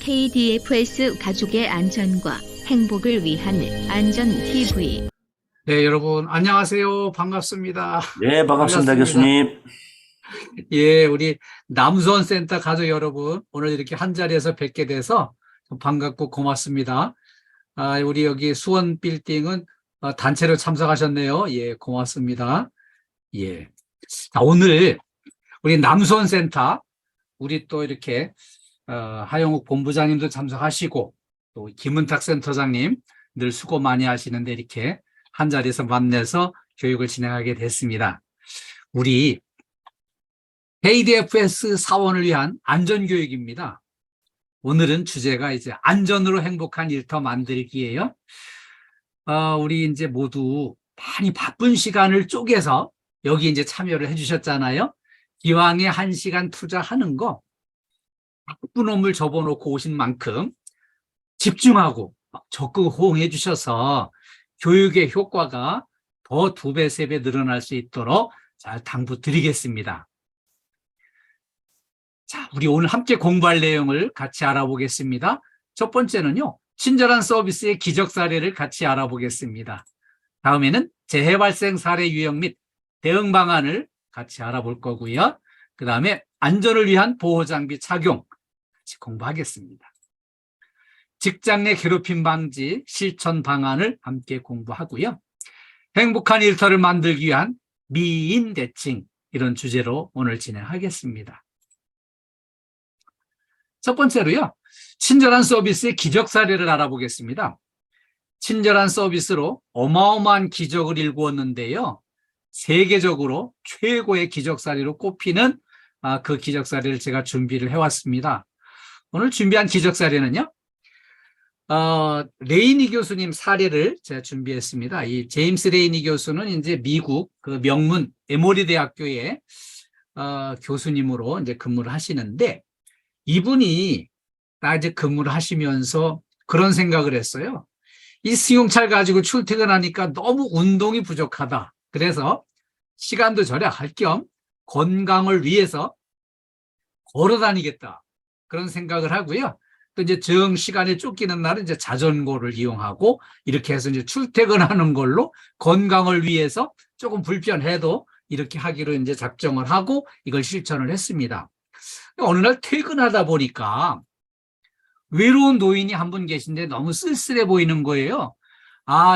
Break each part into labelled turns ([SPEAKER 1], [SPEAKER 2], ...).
[SPEAKER 1] KDFS 가족의 안전과 행복을 위한 안전TV.
[SPEAKER 2] 네, 여러분, 안녕하세요. 반갑습니다.
[SPEAKER 3] 네, 반갑습니다,
[SPEAKER 2] 반갑습니다.
[SPEAKER 3] 교수님.
[SPEAKER 2] 예, 우리 남수원센터 가족 여러분, 오늘 이렇게 한 자리에서 뵙게 돼서 반갑고 고맙습니다. 우리 여기 수원 빌딩은 단체로 참석하셨네요. 예, 고맙습니다. 예. 자, 오늘 우리 남수원센터, 우리 또 이렇게, 하영욱 본부장님도 참석하시고, 또 김은탁 센터장님 늘 수고 많이 하시는데 이렇게 한 자리에서 만나서 교육을 진행하게 됐습니다. 우리 KDFS 사원을 위한 안전교육입니다. 오늘은 주제가 이제 안전으로 행복한 일터 만들기예요. 우리 이제 모두 많이 바쁜 시간을 쪼개서 여기 이제 참여를 해주셨잖아요. 기왕에 1시간 투자하는 거 바쁜 업무를 접어놓고 오신 만큼 집중하고 적극 호응해 주셔서 교육의 효과가 더 2배, 3배 늘어날 수 있도록 잘 당부드리겠습니다. 자, 우리 오늘 함께 공부할 내용을 같이 알아보겠습니다. 첫 번째는요, 친절한 서비스의 기적 사례를 같이 알아보겠습니다. 다음에는 재해 발생 사례 유형 및 대응 방안을 같이 알아볼 거고요. 그 다음에 안전을 위한 보호 장비 착용 같이 공부하겠습니다. 직장 내 괴롭힘 방지 실천 방안을 함께 공부하고요. 행복한 일터를 만들기 위한 미인 대칭, 이런 주제로 오늘 진행하겠습니다. 첫 번째로요, 친절한 서비스의 기적 사례를 알아보겠습니다. 친절한 서비스로 어마어마한 기적을 일구었는데요, 세계적으로 최고의 기적 사례로 꼽히는 그 기적 사례를 제가 준비를 해왔습니다. 오늘 준비한 기적 사례는요, 레이니 교수님 사례를 제가 준비했습니다. 이 제임스 레이니 교수는 이제 미국 그 명문 에모리 대학교의 교수님으로 이제 근무를 하시는데, 이분이 이제 근무를 하시면서 그런 생각을 했어요. 이 승용차를 가지고 출퇴근하니까 너무 운동이 부족하다. 그래서 시간도 절약할 겸 건강을 위해서 걸어 다니겠다. 그런 생각을 하고요. 또 이제 정 시간에 쫓기는 날은 이제 자전거를 이용하고 이렇게 해서 이제 출퇴근하는 걸로 건강을 위해서 조금 불편해도 이렇게 하기로 이제 작정을 하고 이걸 실천을 했습니다. 어느 날 퇴근하다 보니까 외로운 노인이 한 분 계신데 너무 쓸쓸해 보이는 거예요.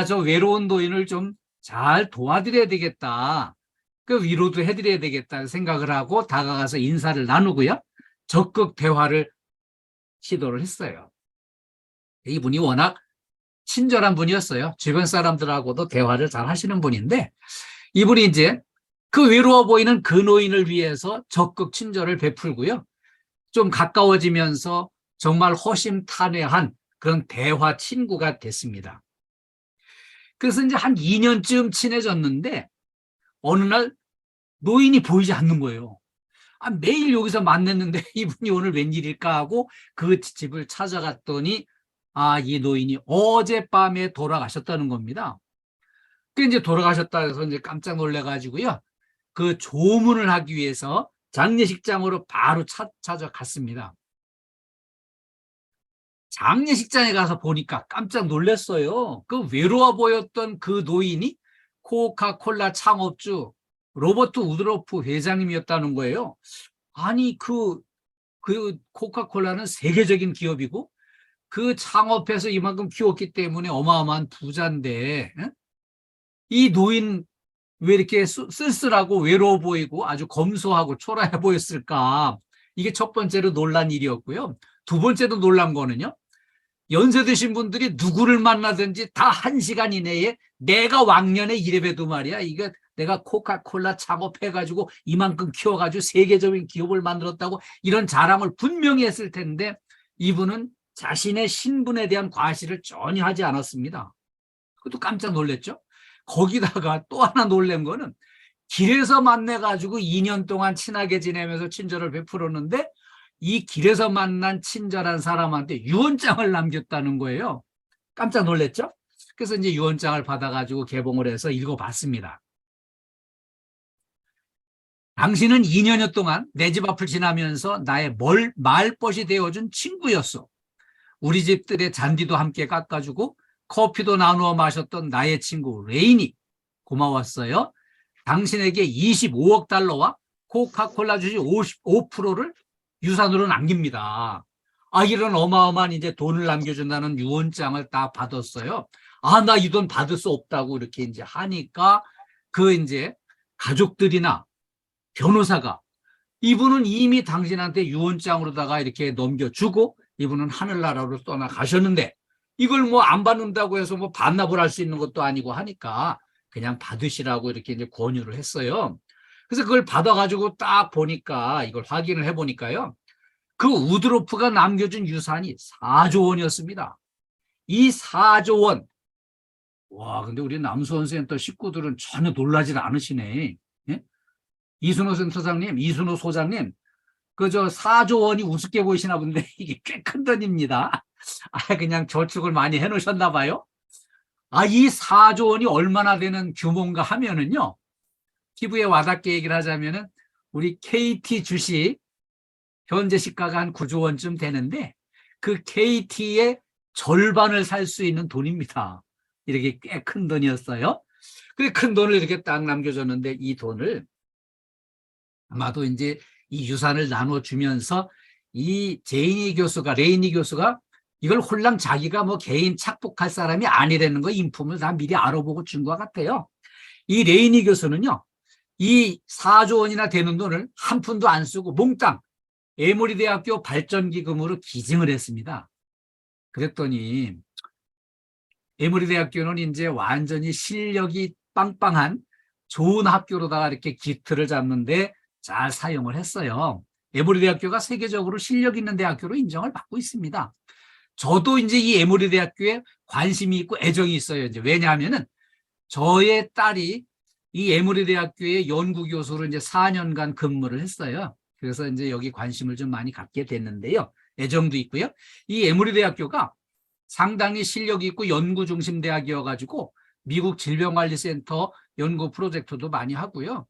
[SPEAKER 2] 저 외로운 노인을 좀 잘 도와드려야 되겠다. 그 위로도 해드려야 되겠다 생각을 하고 다가가서 인사를 나누고요. 적극 대화를 시도를 했어요. 이분이 워낙 친절한 분이었어요. 주변 사람들하고도 대화를 잘 하시는 분인데, 이분이 이제 그 외로워 보이는 그 노인을 위해서 적극 친절을 베풀고요. 좀 가까워지면서 정말 허심탄회한 그런 대화 친구가 됐습니다. 그래서 이제 한 2년쯤 친해졌는데, 어느 날 노인이 보이지 않는 거예요. 매일 여기서 만났는데 이분이 오늘 웬일일까 하고 그 집을 찾아갔더니 이 노인이 어젯밤에 돌아가셨다는 겁니다. 그 이제 돌아가셨다 해서 이제 깜짝 놀래가지고요. 그 조문을 하기 위해서 장례식장으로 바로 찾아갔습니다. 장례식장에 가서 보니까 깜짝 놀랐어요. 그 외로워 보였던 그 노인이 코카콜라 창업주 로버트 우드로프 회장님이었다는 거예요. 아니, 그 코카콜라는 세계적인 기업이고 그 창업해서 이만큼 키웠기 때문에 어마어마한 부자인데, 이 노인 왜 이렇게 쓸쓸하고 외로워 보이고 아주 검소하고 초라해 보였을까? 이게 첫 번째로 놀란 일이었고요. 두 번째로 놀란 거는요, 연세 드신 분들이 누구를 만나든지 다 1시간 이내에 내가 왕년에 이래봬도 말이야, 이게 내가 코카콜라 창업해가지고 이만큼 키워가지고 세계적인 기업을 만들었다고 이런 자랑을 분명히 했을 텐데, 이분은 자신의 신분에 대한 과시를 전혀 하지 않았습니다. 그것도 깜짝 놀랐죠. 거기다가 또 하나 놀란 거는, 길에서 만나가지고 2년 동안 친하게 지내면서 친절을 베풀었는데 이 길에서 만난 친절한 사람한테 유언장을 남겼다는 거예요. 깜짝 놀랐죠? 그래서 이제 유언장을 받아가지고 개봉을 해서 읽어봤습니다. 당신은 2년여 동안 내 집 앞을 지나면서 나의 말벗이 되어준 친구였어. 우리 집들의 잔디도 함께 깎아주고 커피도 나누어 마셨던 나의 친구 레인이 고마웠어요. 당신에게 25억 달러와 코카콜라 주식 55%를 유산으로 남깁니다. 아, 이런 어마어마한 이제 돈을 남겨준다는 유언장을 딱 받았어요. 아, 나 이 돈 받을 수 없다고 이렇게 이제 하니까 그 이제 가족들이나 변호사가 이분은 이미 당신한테 유언장으로다가 이렇게 넘겨주고 이분은 하늘나라로 떠나가셨는데 이걸 뭐 안 받는다고 해서 뭐 반납을 할 수 있는 것도 아니고 하니까 그냥 받으시라고 이렇게 이제 권유를 했어요. 그래서 그걸 받아가지고 딱 보니까 이걸 확인을 해보니까요. 그 우드로프가 남겨준 유산이 4조 원이었습니다. 이 4조 원. 와, 근데 우리 남수원센터 식구들은 전혀 놀라질 않으시네. 예? 이순호 센터장님, 이순호 소장님, 그저 4조 원이 우습게 보이시나 본데 이게 꽤 큰 돈입니다. 아, 그냥 저축을 많이 해놓으셨나 봐요. 아, 이 4조 원이 얼마나 되는 규모인가 하면은요. 피부에 와닿게 얘기를 하자면은 우리 KT 주식 현재 시가가 한 9조 원쯤 되는데 그 KT의 절반을 살 수 있는 돈입니다. 이렇게 꽤 큰 돈이었어요. 그래 큰 돈을 이렇게 딱 남겨줬는데 이 돈을 아마도 이제 이 유산을 나눠주면서 이 레이니 교수가 이걸 홀랑 자기가 뭐 개인 착복할 사람이 아니라는 거 인품을 다 미리 알아보고 준 것 같아요. 이 레이니 교수는요, 이 4조 원이나 되는 돈을 한 푼도 안 쓰고 몽땅 에모리 대학교 발전기금으로 기증을 했습니다. 그랬더니 에모리 대학교는 이제 완전히 실력이 빵빵한 좋은 학교로다가 이렇게 기틀을 잡는데 잘 사용을 했어요. 에모리 대학교가 세계적으로 실력 있는 대학교로 인정을 받고 있습니다. 저도 이제 이 에모리 대학교에 관심이 있고 애정이 있어요. 이제 왜냐하면은 저의 딸이 이 에모리 대학교의 연구교수로 이제 4년간 근무를 했어요. 그래서 이제 여기 관심을 좀 많이 갖게 됐는데요. 애정도 있고요. 이 에모리 대학교가 상당히 실력이 있고 연구 중심 대학이어가지고 미국 질병관리센터 연구 프로젝트도 많이 하고요.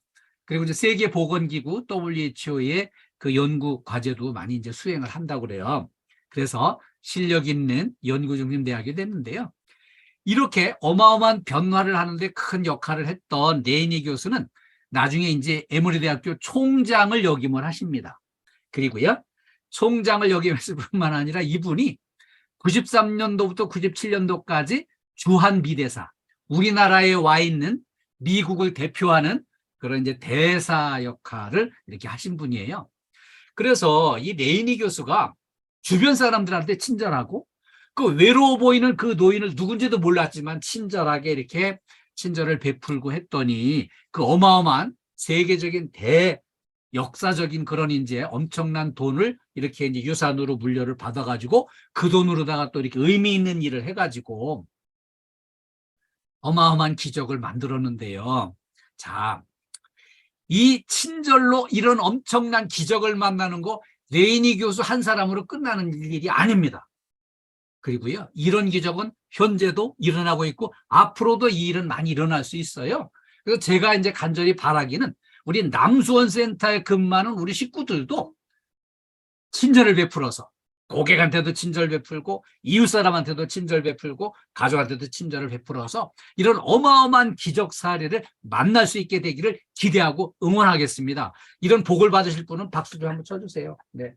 [SPEAKER 2] 그리고 이제 세계보건기구 WHO의 그 연구 과제도 많이 이제 수행을 한다고 그래요. 그래서 실력 있는 연구 중심 대학이 됐는데요. 이렇게 어마어마한 변화를 하는데 큰 역할을 했던 레이니 교수는 나중에 이제 에모리 대학교 총장을 역임을 하십니다. 그리고요, 총장을 역임했을 뿐만 아니라 이분이 93년도부터 97년도까지 주한 비대사, 우리나라에 와 있는 미국을 대표하는 그런 이제 대사 역할을 이렇게 하신 분이에요. 그래서 이 레이니 교수가 주변 사람들한테 친절하고 그 외로워 보이는 그 노인을 누군지도 몰랐지만 친절하게 이렇게 친절을 베풀고 했더니 그 어마어마한 세계적인 역사적인 그런 이제 엄청난 돈을 이렇게 이제 유산으로 물려를 받아가지고 그 돈으로다가 또 이렇게 의미 있는 일을 해가지고 어마어마한 기적을 만들었는데요. 자, 이 친절로 이런 엄청난 기적을 만나는 거 레이니 교수 한 사람으로 끝나는 일이 아닙니다. 그리고요, 이런 기적은 현재도 일어나고 있고 앞으로도 이 일은 많이 일어날 수 있어요. 그래서 제가 이제 간절히 바라기는 우리 남수원센터에 근무하는 우리 식구들도 친절을 베풀어서 고객한테도 친절 베풀고 이웃 사람한테도 친절 베풀고 가족한테도 친절을 베풀어서 이런 어마어마한 기적 사례를 만날 수 있게 되기를 기대하고 응원하겠습니다. 이런 복을 받으실 분은 박수 좀 한번 쳐주세요. 네,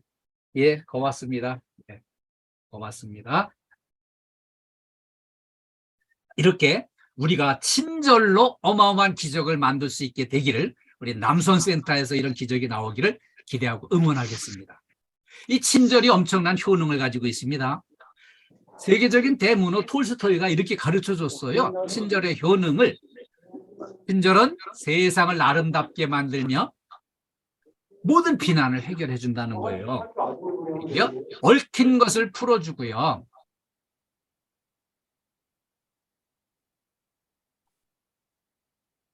[SPEAKER 2] 예, 고맙습니다. 네, 고맙습니다. 이렇게 우리가 친절로 어마어마한 기적을 만들 수 있게 되기를 우리 남수원센터에서 이런 기적이 나오기를 기대하고 응원하겠습니다. 이 친절이 엄청난 효능을 가지고 있습니다. 세계적인 대문호 톨스토이가 이렇게 가르쳐줬어요. 친절의 효능을. 친절은 세상을 아름답게 만들며 모든 비난을 해결해 준다는 거예요. 얽힌 것을 풀어주고요.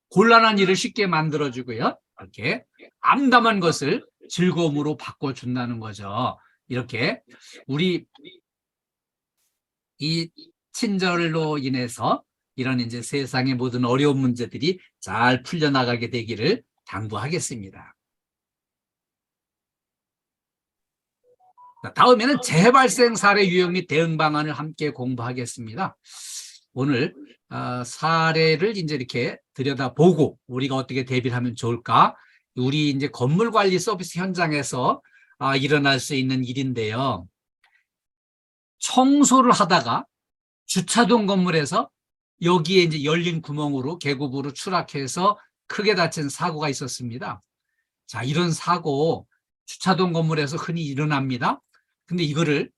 [SPEAKER 2] 곤란한 일을 쉽게 만들어주고요. 이렇게 암담한 것을 즐거움으로 바꿔준다는 거죠. 이렇게 우리 이 친절로 인해서 이런 이제 세상의 모든 어려운 문제들이 잘 풀려나가게 되기를 당부하겠습니다. 자, 다음에는 재발생 사례 유형 및 대응 방안을 함께 공부하겠습니다. 오늘 사례를 이제 이렇게 들여다보고 우리가 어떻게 대비를 하면 좋을까? 우리 이제 건물 관리 서비스 현장에서 일어날 수 있는 일인데요. 청소를 하다가 주차동 건물에서 여기에 이제 열린 구멍으로 계급으로 추락해서 크게 다친 사고가 있었습니다. 자, 이런 사고 주차동 건물에서 흔히 일어납니다. 근데 이거를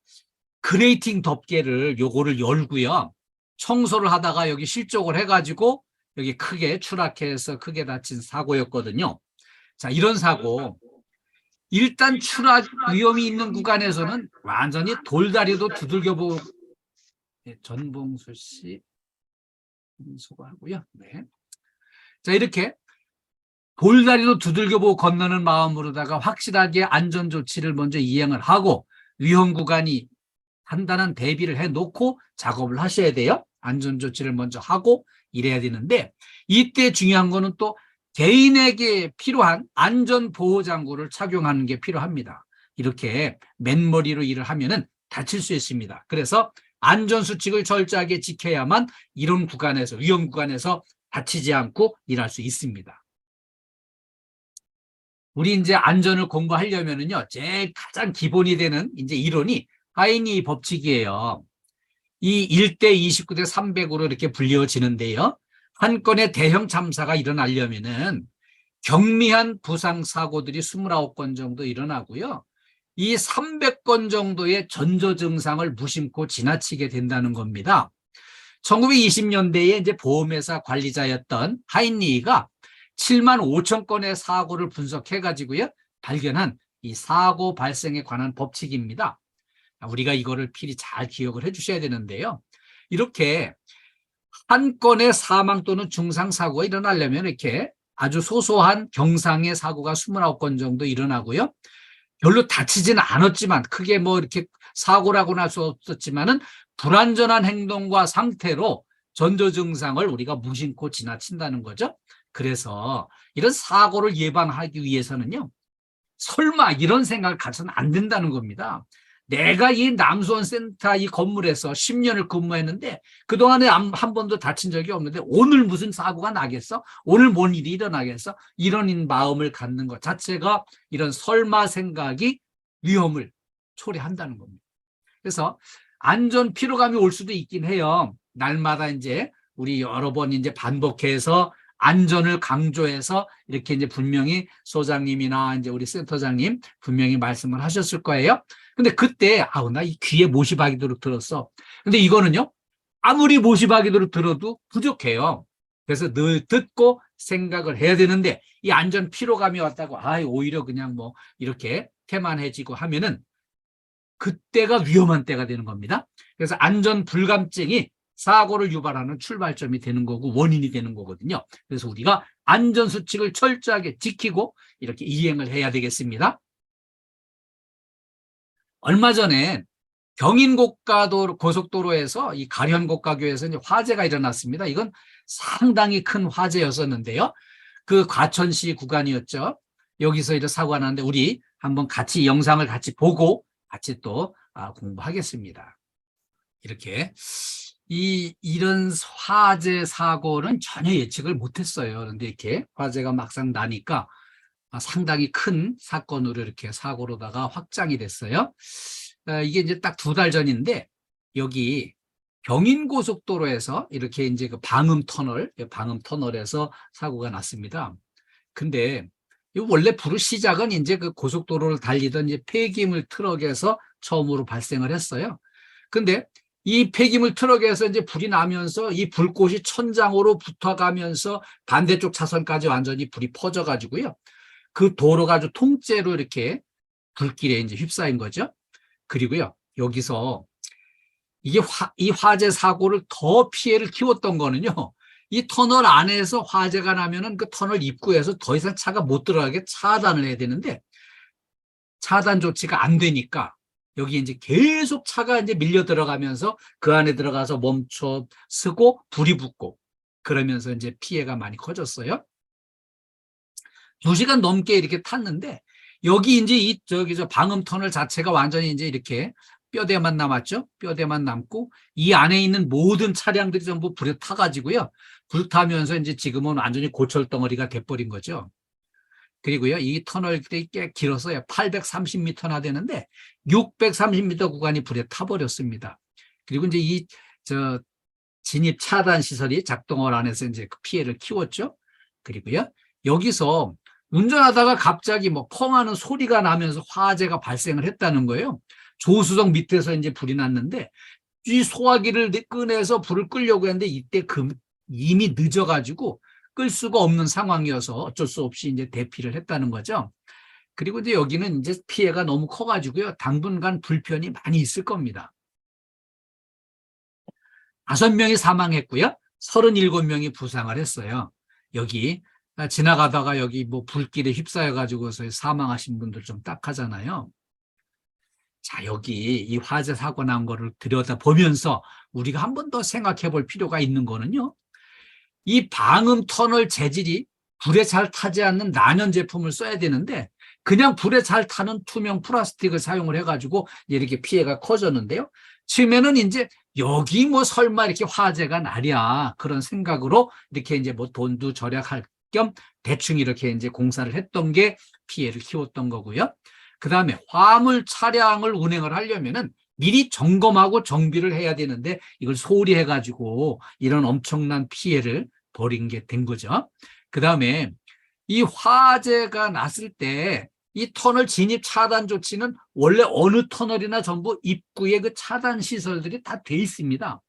[SPEAKER 2] 그레이팅 덮개를 요거를 열고요. 청소를 하다가 여기 실족을 해가지고 여기 크게 추락해서 크게 다친 사고였거든요. 자, 이런 사고 일단 추락 위험이 있는 구간에서는 완전히 돌다리도 두들겨보고 전봉수 씨 수고하고요. 네. 자, 이렇게 돌다리도 두들겨보고 건너는 마음으로다가 확실하게 안전조치를 먼저 이행을 하고 위험 구간이 간단한 대비를 해놓고 작업을 하셔야 돼요. 안전조치를 먼저 하고 이래야 되는데 이때 중요한 거는 또 개인에게 필요한 안전보호장구를 착용하는 게 필요합니다. 이렇게 맨머리로 일을 하면은 다칠 수 있습니다. 그래서 안전수칙을 철저하게 지켜야만 이런 구간에서 위험 구간에서 다치지 않고 일할 수 있습니다. 우리 이제 안전을 공부하려면은요, 제일 가장 기본이 되는 이제 이론이 하이니 법칙이에요. 이 1대 29대 300으로 이렇게 불려지는데요. 한 건의 대형 참사가 일어나려면은 경미한 부상 사고들이 29건 정도 일어나고요. 이 300건 정도의 전조 증상을 무심코 지나치게 된다는 겁니다. 1920년대에 이제 보험회사 관리자였던 하인리가 7만 5천 건의 사고를 분석해가지고요. 발견한 이 사고 발생에 관한 법칙입니다. 우리가 이거를 필히 잘 기억을 해주셔야 되는데요. 이렇게 한 건의 사망 또는 중상 사고가 일어나려면 이렇게 아주 소소한 경상의 사고가 29건 정도 일어나고요. 별로 다치지는 않았지만 크게 뭐 이렇게 사고라고는 할 수 없었지만은 불안전한 행동과 상태로 전조 증상을 우리가 무심코 지나친다는 거죠. 그래서 이런 사고를 예방하기 위해서는요. 설마 이런 생각을 가져서는 안 된다는 겁니다. 내가 이 남수원센터 이 건물에서 10년을 근무했는데 그동안에 한 번도 다친 적이 없는데 오늘 무슨 사고가 나겠어? 오늘 뭔 일이 일어나겠어? 이런 마음을 갖는 것 자체가 이런 설마 생각이 위험을 초래한다는 겁니다. 그래서 안전 피로감이 올 수도 있긴 해요. 날마다 이제 우리 여러 번 이제 반복해서 안전을 강조해서 이렇게 이제 분명히 소장님이나 이제 우리 센터장님 분명히 말씀을 하셨을 거예요. 근데 그때 나 이 귀에 못이 박이도록 들었어. 근데 이거는요. 아무리 못이 박이도록 들어도 부족해요. 그래서 늘 듣고 생각을 해야 되는데 이 안전 피로감이 왔다고 오히려 그냥 뭐 이렇게 태만해지고 하면은 그때가 위험한 때가 되는 겁니다. 그래서 안전 불감증이 사고를 유발하는 출발점이 되는 거고 원인이 되는 거거든요. 그래서 우리가 안전수칙을 철저하게 지키고 이렇게 이행을 해야 되겠습니다. 얼마 전에 경인고가도 고속도로에서 이 가련고가교에서 이제 화재가 일어났습니다. 이건 상당히 큰 화재였었는데요. 그 과천시 구간이었죠. 여기서 이제 사고가 났는데 우리 한번 같이 영상을 같이 보고 같이 또 공부하겠습니다. 이렇게 이런 화재 사고는 전혀 예측을 못했어요. 그런데 이렇게 화재가 막상 나니까 상당히 큰 사건으로 이렇게 사고로다가 확장이 됐어요. 이게 이제 딱 2달 전인데 여기 경인고속도로에서 이렇게 이제 그 방음 터널에서 사고가 났습니다. 근데 원래 시작은 이제 그 고속도로를 달리던 이제 폐기물 트럭에서 처음으로 발생을 했어요. 근데 이 폐기물 트럭에서 이제 불이 나면서 이 불꽃이 천장으로 붙어가면서 반대쪽 차선까지 완전히 불이 퍼져가지고요. 그 도로가 아주 통째로 이렇게 불길에 이제 휩싸인 거죠. 그리고요, 여기서 이 화재 사고를 더 피해를 키웠던 거는요, 이 터널 안에서 화재가 나면은 그 터널 입구에서 더 이상 차가 못 들어가게 차단을 해야 되는데 차단 조치가 안 되니까 여기 이제 계속 차가 이제 밀려 들어가면서 그 안에 들어가서 멈춰 서고 불이 붙고 그러면서 이제 피해가 많이 커졌어요. 2시간 넘게 이렇게 탔는데 여기 이제 저 방음 터널 자체가 완전히 이제 이렇게 뼈대만 남았죠. 뼈대만 남고 이 안에 있는 모든 차량들이 전부 불에 타가지고요. 불타면서 이제 지금은 완전히 고철 덩어리가 돼버린 거죠. 그리고요, 이 터널들이 꽤 길어서요. 830m나 되는데 630m 구간이 불에 타버렸습니다. 그리고 이제 진입 차단 시설이 작동을 안 해서 이제 그 피해를 키웠죠. 그리고요, 여기서 운전하다가 갑자기 뭐 펑 하는 소리가 나면서 화재가 발생을 했다는 거예요. 조수석 밑에서 이제 불이 났는데 이 소화기를 꺼내서 불을 끄려고 했는데 이때 이미 늦어가지고 끌 수가 없는 상황이어서 어쩔 수 없이 이제 대피를 했다는 거죠. 그리고 이제 여기는 이제 피해가 너무 커가지고요. 당분간 불편이 많이 있을 겁니다. 5명이 사망했고요. 37명이 부상을 했어요. 여기 지나가다가 여기 뭐 불길에 휩싸여가지고서 사망하신 분들 좀 딱하잖아요. 자, 여기 이 화재 사고 난 거를 들여다보면서 우리가 한 번 더 생각해 볼 필요가 있는 거는요. 이 방음 터널 재질이 불에 잘 타지 않는 난연 제품을 써야 되는데 그냥 불에 잘 타는 투명 플라스틱을 사용을 해가지고 이렇게 피해가 커졌는데요. 처음에는 이제 여기 뭐 설마 이렇게 화재가 나랴 그런 생각으로 이렇게 이제 뭐 돈도 절약할 겸 대충 이렇게 이제 공사를 했던 게 피해를 키웠던 거고요. 그 다음에 화물 차량을 운행을 하려면은 미리 점검하고 정비를 해야 되는데 이걸 소홀히 해가지고 이런 엄청난 피해를 벌인 게 된 거죠. 그 다음에 이 화재가 났을 때 이 터널 진입 차단 조치는 원래 어느 터널이나 전부 입구에 그 차단 시설들이 다 돼 있습니다.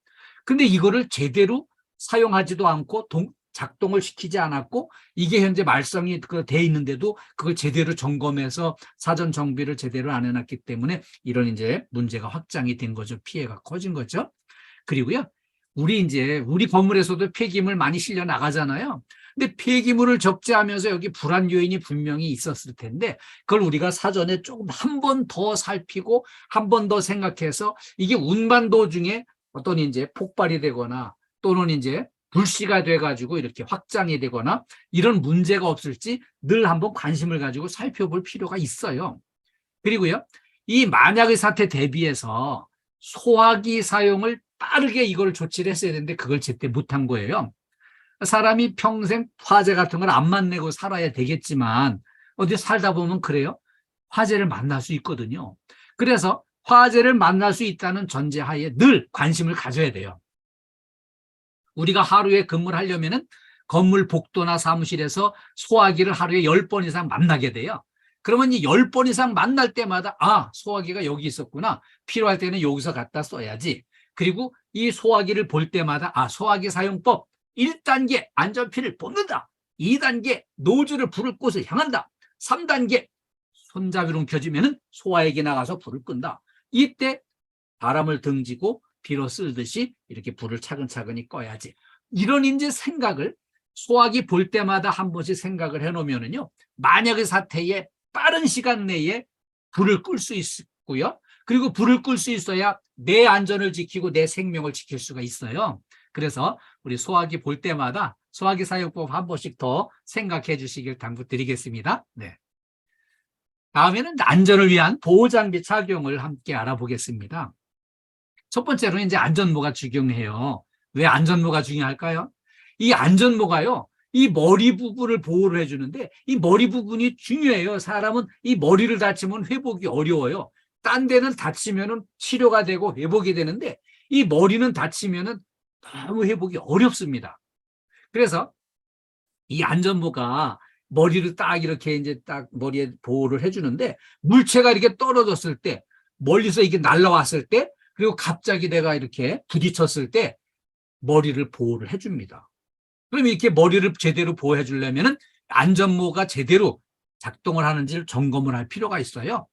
[SPEAKER 2] 근데 이거를 제대로 사용하지도 않고 작동을 시키지 않았고 이게 현재 말썽이 돼 있는데도 그걸 제대로 점검해서 사전 정비를 제대로 안 해놨기 때문에 이런 이제 문제가 확장이 된 거죠. 피해가 커진 거죠. 그리고요, 우리 건물에서도 폐기물 많이 실려 나가잖아요. 근데 폐기물을 적재하면서 여기 불안 요인이 분명히 있었을 텐데 그걸 우리가 사전에 조금 한 번 더 살피고 한 번 더 생각해서 이게 운반 도중에 어떤 이제 폭발이 되거나 또는 이제 불씨가 돼가지고 이렇게 확장이 되거나 이런 문제가 없을지 늘 한번 관심을 가지고 살펴볼 필요가 있어요. 그리고요, 이 만약의 사태 대비해서 소화기 사용을 빠르게 이걸 조치를 했어야 되는데 그걸 제때 못한 거예요. 사람이 평생 화재 같은 걸 안 만나고 살아야 되겠지만 어디 살다 보면 그래요. 화재를 만날 수 있거든요. 그래서 화재를 만날 수 있다는 전제하에 늘 관심을 가져야 돼요. 우리가 하루에 근무를 하려면은 건물 복도나 사무실에서 소화기를 하루에 10번 이상 만나게 돼요. 그러면 이 10번 이상 만날 때마다 소화기가 여기 있었구나. 필요할 때는 여기서 갖다 써야지. 그리고 이 소화기를 볼 때마다 소화기 사용법 1단계 안전피를 뽑는다. 2단계 노즐을 불을 곳을 향한다. 3단계 손잡이로 켜지면 소화액이 나가서 불을 끈다. 이때 바람을 등지고 비로 쓸듯이 이렇게 불을 차근차근히 꺼야지. 이런 이제 생각을 소화기 볼 때마다 한 번씩 생각을 해놓으면요. 만약의 사태에 빠른 시간 내에 불을 끌 수 있고요. 그리고 불을 끌 수 있어야 내 안전을 지키고 내 생명을 지킬 수가 있어요. 그래서 우리 소화기 볼 때마다 소화기 사용법 한 번씩 더 생각해 주시길 당부드리겠습니다. 네. 다음에는 안전을 위한 보호장비 착용을 함께 알아보겠습니다. 첫 번째로는 이제 안전모가 중요해요. 왜 안전모가 중요할까요? 이 안전모가요, 이 머리 부분을 보호를 해주는데 이 머리 부분이 중요해요. 사람은 이 머리를 다치면 회복이 어려워요. 딴 데는 다치면은 치료가 되고 회복이 되는데 이 머리는 다치면은 너무 회복이 어렵습니다. 그래서 이 안전모가 머리를 딱 이렇게 이제 딱 머리에 보호를 해주는데 물체가 이렇게 떨어졌을 때 멀리서 이게 날아왔을 때 그리고 갑자기 내가 이렇게 부딪혔을 때 머리를 보호를 해줍니다. 그럼 이렇게 머리를 제대로 보호해 주려면 안전모가 제대로 작동을 하는지를 점검을 할 필요가 있어요.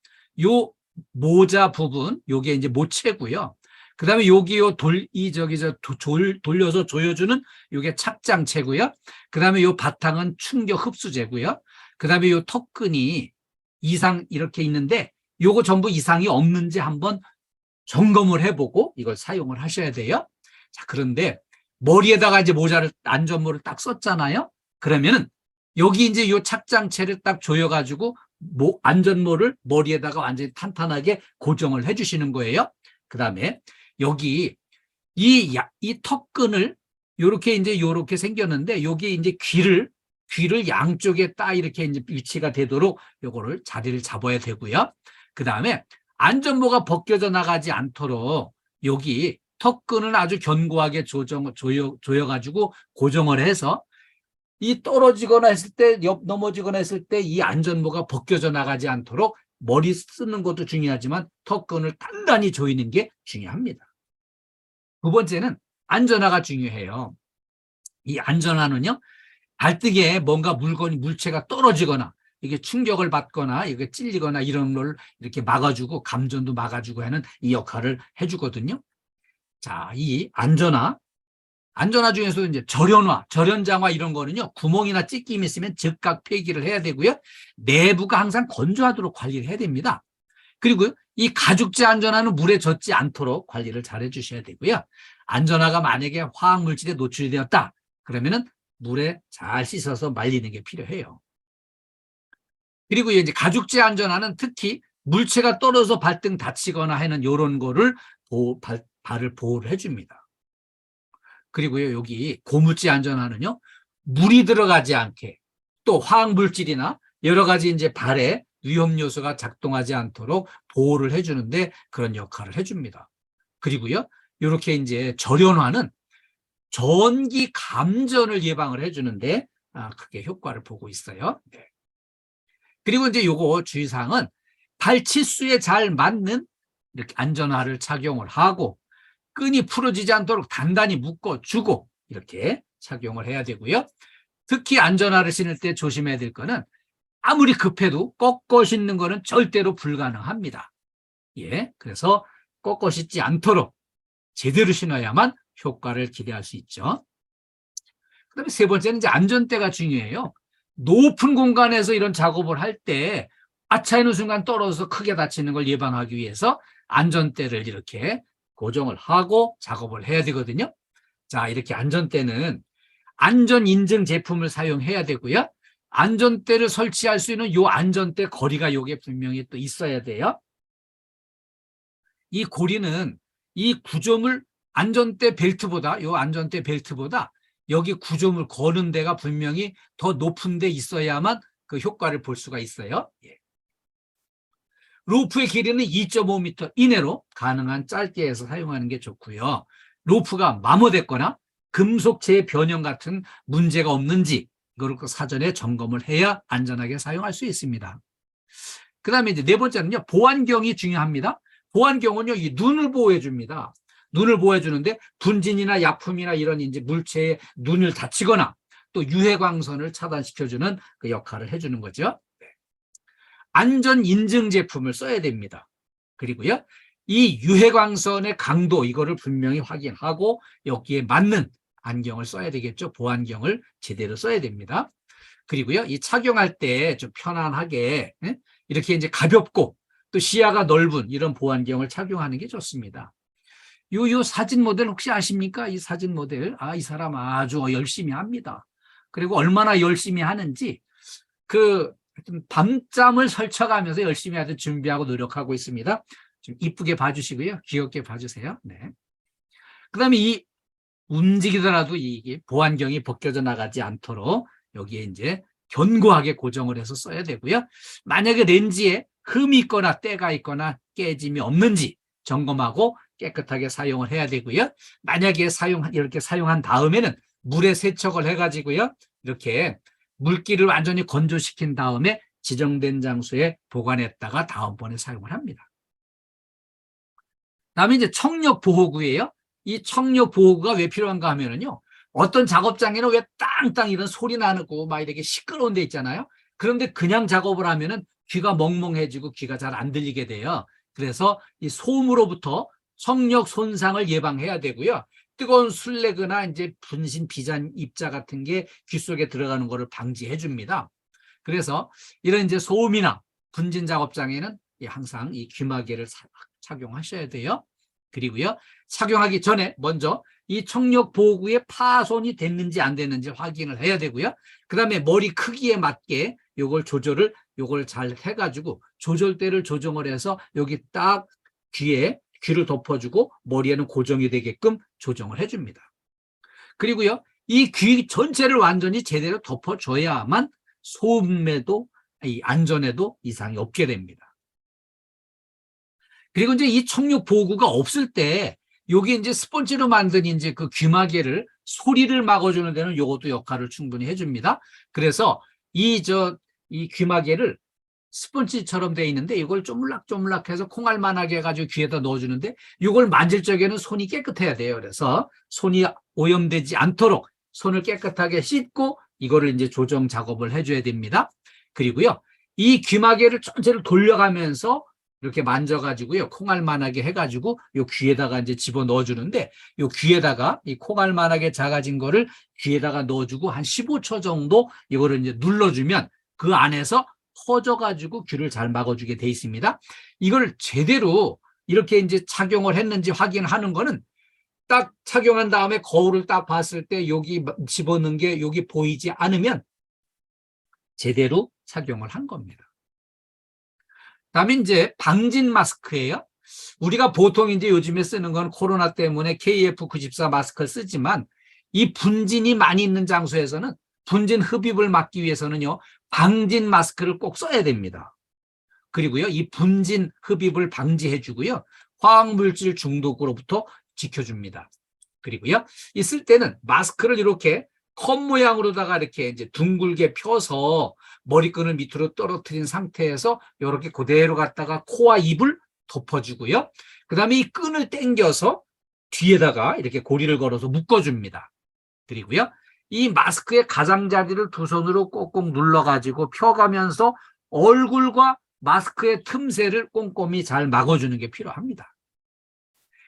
[SPEAKER 2] 요 모자 부분, 요게 이제 모체고요. 그 다음에 여기 돌려서 조여주는 요게 착장체고요. 그 다음에 요 바탕은 충격 흡수제고요. 그 다음에 요 턱끈이 이상 이렇게 있는데 요거 전부 이상이 없는지 한번 점검을 해보고 이걸 사용을 하셔야 돼요. 자, 그런데 머리에다가 이제 안전모를 딱 썼잖아요. 그러면은 여기 이제 요 착장체를 딱 조여가지고 안전모를 머리에다가 완전히 탄탄하게 고정을 해주시는 거예요. 그 다음에 여기 이 턱끈을 요렇게 생겼는데 여기 이제 귀를 양쪽에 딱 이렇게 이제 위치가 되도록 요거를 자리를 잡아야 되고요. 그 다음에 안전모가 벗겨져 나가지 않도록 여기 턱끈을 아주 견고하게 조여가지고 고정을 해서 이 떨어지거나 했을 때, 넘어지거나 했을 때 이 안전모가 벗겨져 나가지 않도록 머리 쓰는 것도 중요하지만 턱끈을 단단히 조이는 게 중요합니다. 두 번째는 안전화가 중요해요. 이 안전화는요, 발등에 뭔가 물체가 떨어지거나 이게 충격을 받거나 이게 찔리거나 이런 걸 이렇게 막아주고 감전도 막아주고 하는 이 역할을 해주거든요. 자, 이 안전화 중에서도 이제 절연장화 이런 거는요, 구멍이나 찢김이 있으면 즉각 폐기를 해야 되고요. 내부가 항상 건조하도록 관리를 해야 됩니다. 그리고 이 가죽재 안전화는 물에 젖지 않도록 관리를 잘 해주셔야 되고요. 안전화가 만약에 화학물질에 노출이 되었다 그러면은 물에 잘 씻어서 말리는 게 필요해요. 그리고 이제 가죽재 안전화는 특히 물체가 떨어져서 발등 다치거나 하는 이런 거를 발을 보호를 해줍니다. 그리고요, 여기 고무재 안전화는요, 물이 들어가지 않게 또 화학물질이나 여러 가지 이제 발에 위험 요소가 작동하지 않도록 보호를 해주는데 그런 역할을 해줍니다. 그리고요, 이렇게 이제 절연화는 전기 감전을 예방을 해주는데 크게 효과를 보고 있어요. 네. 그리고 이제 요거 주의사항은 발치수에 잘 맞는 이렇게 안전화를 착용을 하고 끈이 풀어지지 않도록 단단히 묶어주고 이렇게 착용을 해야 되고요. 특히 안전화를 신을 때 조심해야 될 거는 아무리 급해도 꺾어 신는 거는 절대로 불가능합니다. 예, 그래서 꺾어 신지 않도록 제대로 신어야만 효과를 기대할 수 있죠. 그다음에 세 번째는 이제 안전대가 중요해요. 높은 공간에서 이런 작업을 할 때 아차하는 순간 떨어져서 크게 다치는 걸 예방하기 위해서 안전대를 이렇게 고정을 하고 작업을 해야 되거든요. 자, 이렇게 안전대는 안전인증 제품을 사용해야 되고요. 안전대를 설치할 수 있는 요 안전대 고리가 요게 분명히 또 있어야 돼요. 이 고리는 이 구조물 안전대 벨트보다 여기 구조물 거는 데가 분명히 더 높은 데 있어야만 그 효과를 볼 수가 있어요. 예. 로프의 길이는 2.5m 이내로 가능한 짧게 해서 사용하는 게 좋고요. 로프가 마모됐거나 금속체의 변형 같은 문제가 없는지 이걸 사전에 점검을 해야 안전하게 사용할 수 있습니다. 그 다음에 이제 네 번째는요, 보안경이 중요합니다. 보안경은요, 이 눈을 보호해 줍니다. 눈을 보호해 주는데 분진이나 약품이나 이런 이제 물체에 눈을 다치거나 또 유해광선을 차단시켜주는 그 역할을 해주는 거죠. 안전 인증 제품을 써야 됩니다. 그리고요, 이 유해광선의 강도 이거를 분명히 확인하고 여기에 맞는 안경을 써야 되겠죠. 보안경을 제대로 써야 됩니다. 그리고요, 이 착용할 때 좀 편안하게 이렇게 이제 가볍고 또 시야가 넓은 이런 보안경을 착용하는 게 좋습니다. 요 사진 모델 혹시 아십니까? 이 사진 모델. 이 사람 아주 열심히 합니다. 그리고 얼마나 열심히 하는지 밤잠을 설쳐가면서 열심히 하여튼 준비하고 노력하고 있습니다. 좀 이쁘게 봐주시고요. 귀엽게 봐주세요. 네. 그 다음에 이 움직이더라도 이게 보안경이 벗겨져 나가지 않도록 여기에 이제 견고하게 고정을 해서 써야 되고요. 만약에 렌즈에 흠이 있거나 때가 있거나 깨짐이 없는지 점검하고 깨끗하게 사용을 해야 되고요. 만약에 이렇게 사용한 다음에는 물에 세척을 해가지고요. 이렇게 물기를 완전히 건조시킨 다음에 지정된 장소에 보관했다가 다음번에 사용을 합니다. 다음에 이제 청력 보호구예요. 이 청력 보호구가 왜 필요한가 하면은요, 어떤 작업장에는 왜 땅땅 이런 소리 나고 막 이렇게 시끄러운 데 있잖아요. 그런데 그냥 작업을 하면은 귀가 멍멍해지고 귀가 잘 안 들리게 돼요. 그래서 이 소음으로부터 청력 손상을 예방해야 되고요. 뜨거운 술래거나 이제 분신 비잔 입자 같은 게 귀 속에 들어가는 것을 방지해 줍니다. 그래서 이런 이제 소음이나 분진 작업장에는 항상 이 귀마개를 착용하셔야 돼요. 그리고요, 착용하기 전에 먼저 이 청력 보호구에 파손이 됐는지 안 됐는지 확인을 해야 되고요. 그 다음에 머리 크기에 맞게 요걸 조절을 요걸 잘 해가지고 조절대를 조정을 해서 여기 딱 귀를 덮어주고 머리에는 고정이 되게끔 조정을 해줍니다. 그리고요, 이 귀 전체를 완전히 제대로 덮어줘야만 소음에도 이 안전에도 이상이 없게 됩니다. 그리고 이제 이 청력 보호구가 없을 때 여기 이제 스펀지로 만든 이제 그 귀마개를 소리를 막아주는 데는 이것도 역할을 충분히 해줍니다. 그래서 이 귀마개를 스펀지처럼 돼 있는데 이걸 쪼물락쪼물락해서 콩알만하게 해가지고 귀에다 넣어주는데 이걸 만질 적에는 손이 깨끗해야 돼요. 그래서 손이 오염되지 않도록 손을 깨끗하게 씻고 이거를 이제 조정 작업을 해줘야 됩니다. 그리고요, 이 귀마개를 전체를 돌려가면서 이렇게 만져가지고요, 콩알만하게 해가지고 요 귀에다가 이제 집어 넣어주는데 요 귀에다가 이 콩알만하게 작아진 거를 귀에다가 넣어주고 한 15초 정도 이거를 이제 눌러주면 그 안에서 퍼져가지고 귀를 잘 막아주게 돼 있습니다. 이걸 제대로 이렇게 이제 착용을 했는지 확인하는 거는 딱 착용한 다음에 거울을 딱 봤을 때 여기 집어넣은 게 여기 보이지 않으면 제대로 착용을 한 겁니다. 다음에 이제 방진 마스크예요. 우리가 보통 이제 요즘에 쓰는 건 코로나 때문에 KF94 마스크를 쓰지만 이 분진이 많이 있는 장소에서는 분진 흡입을 막기 위해서는요, 방진 마스크를 꼭 써야 됩니다. 그리고요, 이 분진 흡입을 방지해주고요, 화학물질 중독으로부터 지켜줍니다. 그리고요, 이 쓸 때는 마스크를 이렇게 컵 모양으로다가 이렇게 이제 둥글게 펴서 머리끈을 밑으로 떨어뜨린 상태에서 이렇게 그대로 갖다가 코와 입을 덮어주고요. 그 다음에 이 끈을 당겨서 뒤에다가 이렇게 고리를 걸어서 묶어줍니다. 그리고요, 이 마스크의 가장자리를 두 손으로 꼭꼭 눌러가지고 펴가면서 얼굴과 마스크의 틈새를 꼼꼼히 잘 막아주는 게 필요합니다.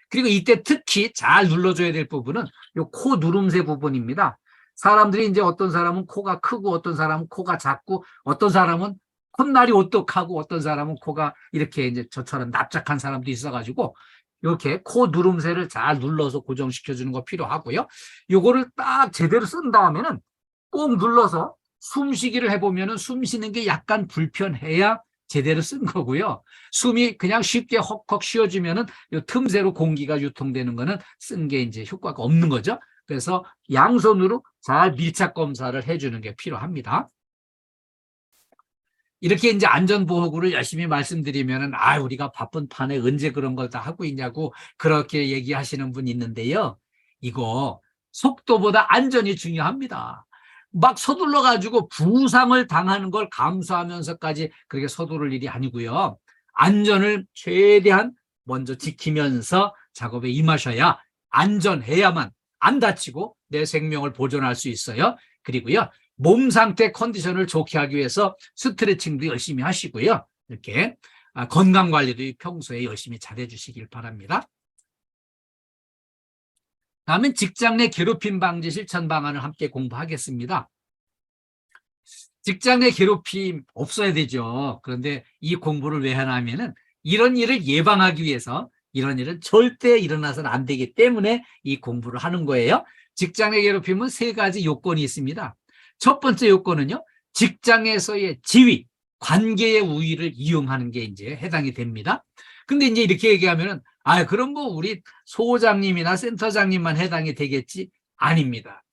[SPEAKER 2] 그리고 이때 특히 잘 눌러줘야 될 부분은 이 코 누름새 부분입니다. 사람들이 이제 어떤 사람은 코가 크고 어떤 사람은 코가 작고 어떤 사람은 콧날이 오똑하고 어떤 사람은 코가 이렇게 이제 저처럼 납작한 사람도 있어가지고 이렇게 코 누름새를 잘 눌러서 고정시켜주는 거 필요하고요. 요거를 딱 제대로 쓴 다음에는 꼭 눌러서 숨쉬기를 해보면은 숨 쉬는 게 약간 불편해야 제대로 쓴 거고요. 숨이 그냥 쉽게 헉헉 쉬어지면은 요 틈새로 공기가 유통되는 거는 쓴 게 이제 효과가 없는 거죠. 그래서 양손으로 잘 밀착 검사를 해주는 게 필요합니다. 이렇게 이제 안전보호구를 열심히 말씀드리면은, 우리가 바쁜 판에 언제 그런 걸 다 하고 있냐고 그렇게 얘기하시는 분이 있는데요. 이거 속도보다 안전이 중요합니다. 막 서둘러 가지고 부상을 당하는 걸 감수하면서까지 그렇게 서두를 일이 아니고요. 안전을 최대한 먼저 지키면서 작업에 임하셔야 안전해야만 안 다치고 내 생명을 보존할 수 있어요. 그리고요, 몸 상태 컨디션을 좋게 하기 위해서 스트레칭도 열심히 하시고요. 이렇게 건강관리도 평소에 열심히 잘해 주시길 바랍니다. 다음은 직장 내 괴롭힘 방지 실천 방안을 함께 공부하겠습니다. 직장 내 괴롭힘 없어야 되죠. 그런데 이 공부를 왜 하냐면은 이런 일을 예방하기 위해서, 이런 일은 절대 일어나서는 안 되기 때문에 이 공부를 하는 거예요. 직장 내 괴롭힘은 3가지 요건이 있습니다. 첫 번째 요건은요, 직장에서의 지위, 관계의 우위를 이용하는 게 이제 해당이 됩니다. 근데 이제 이렇게 얘기하면은, 그럼 뭐 우리 소장님이나 센터장님만 해당이 되겠지? 아닙니다.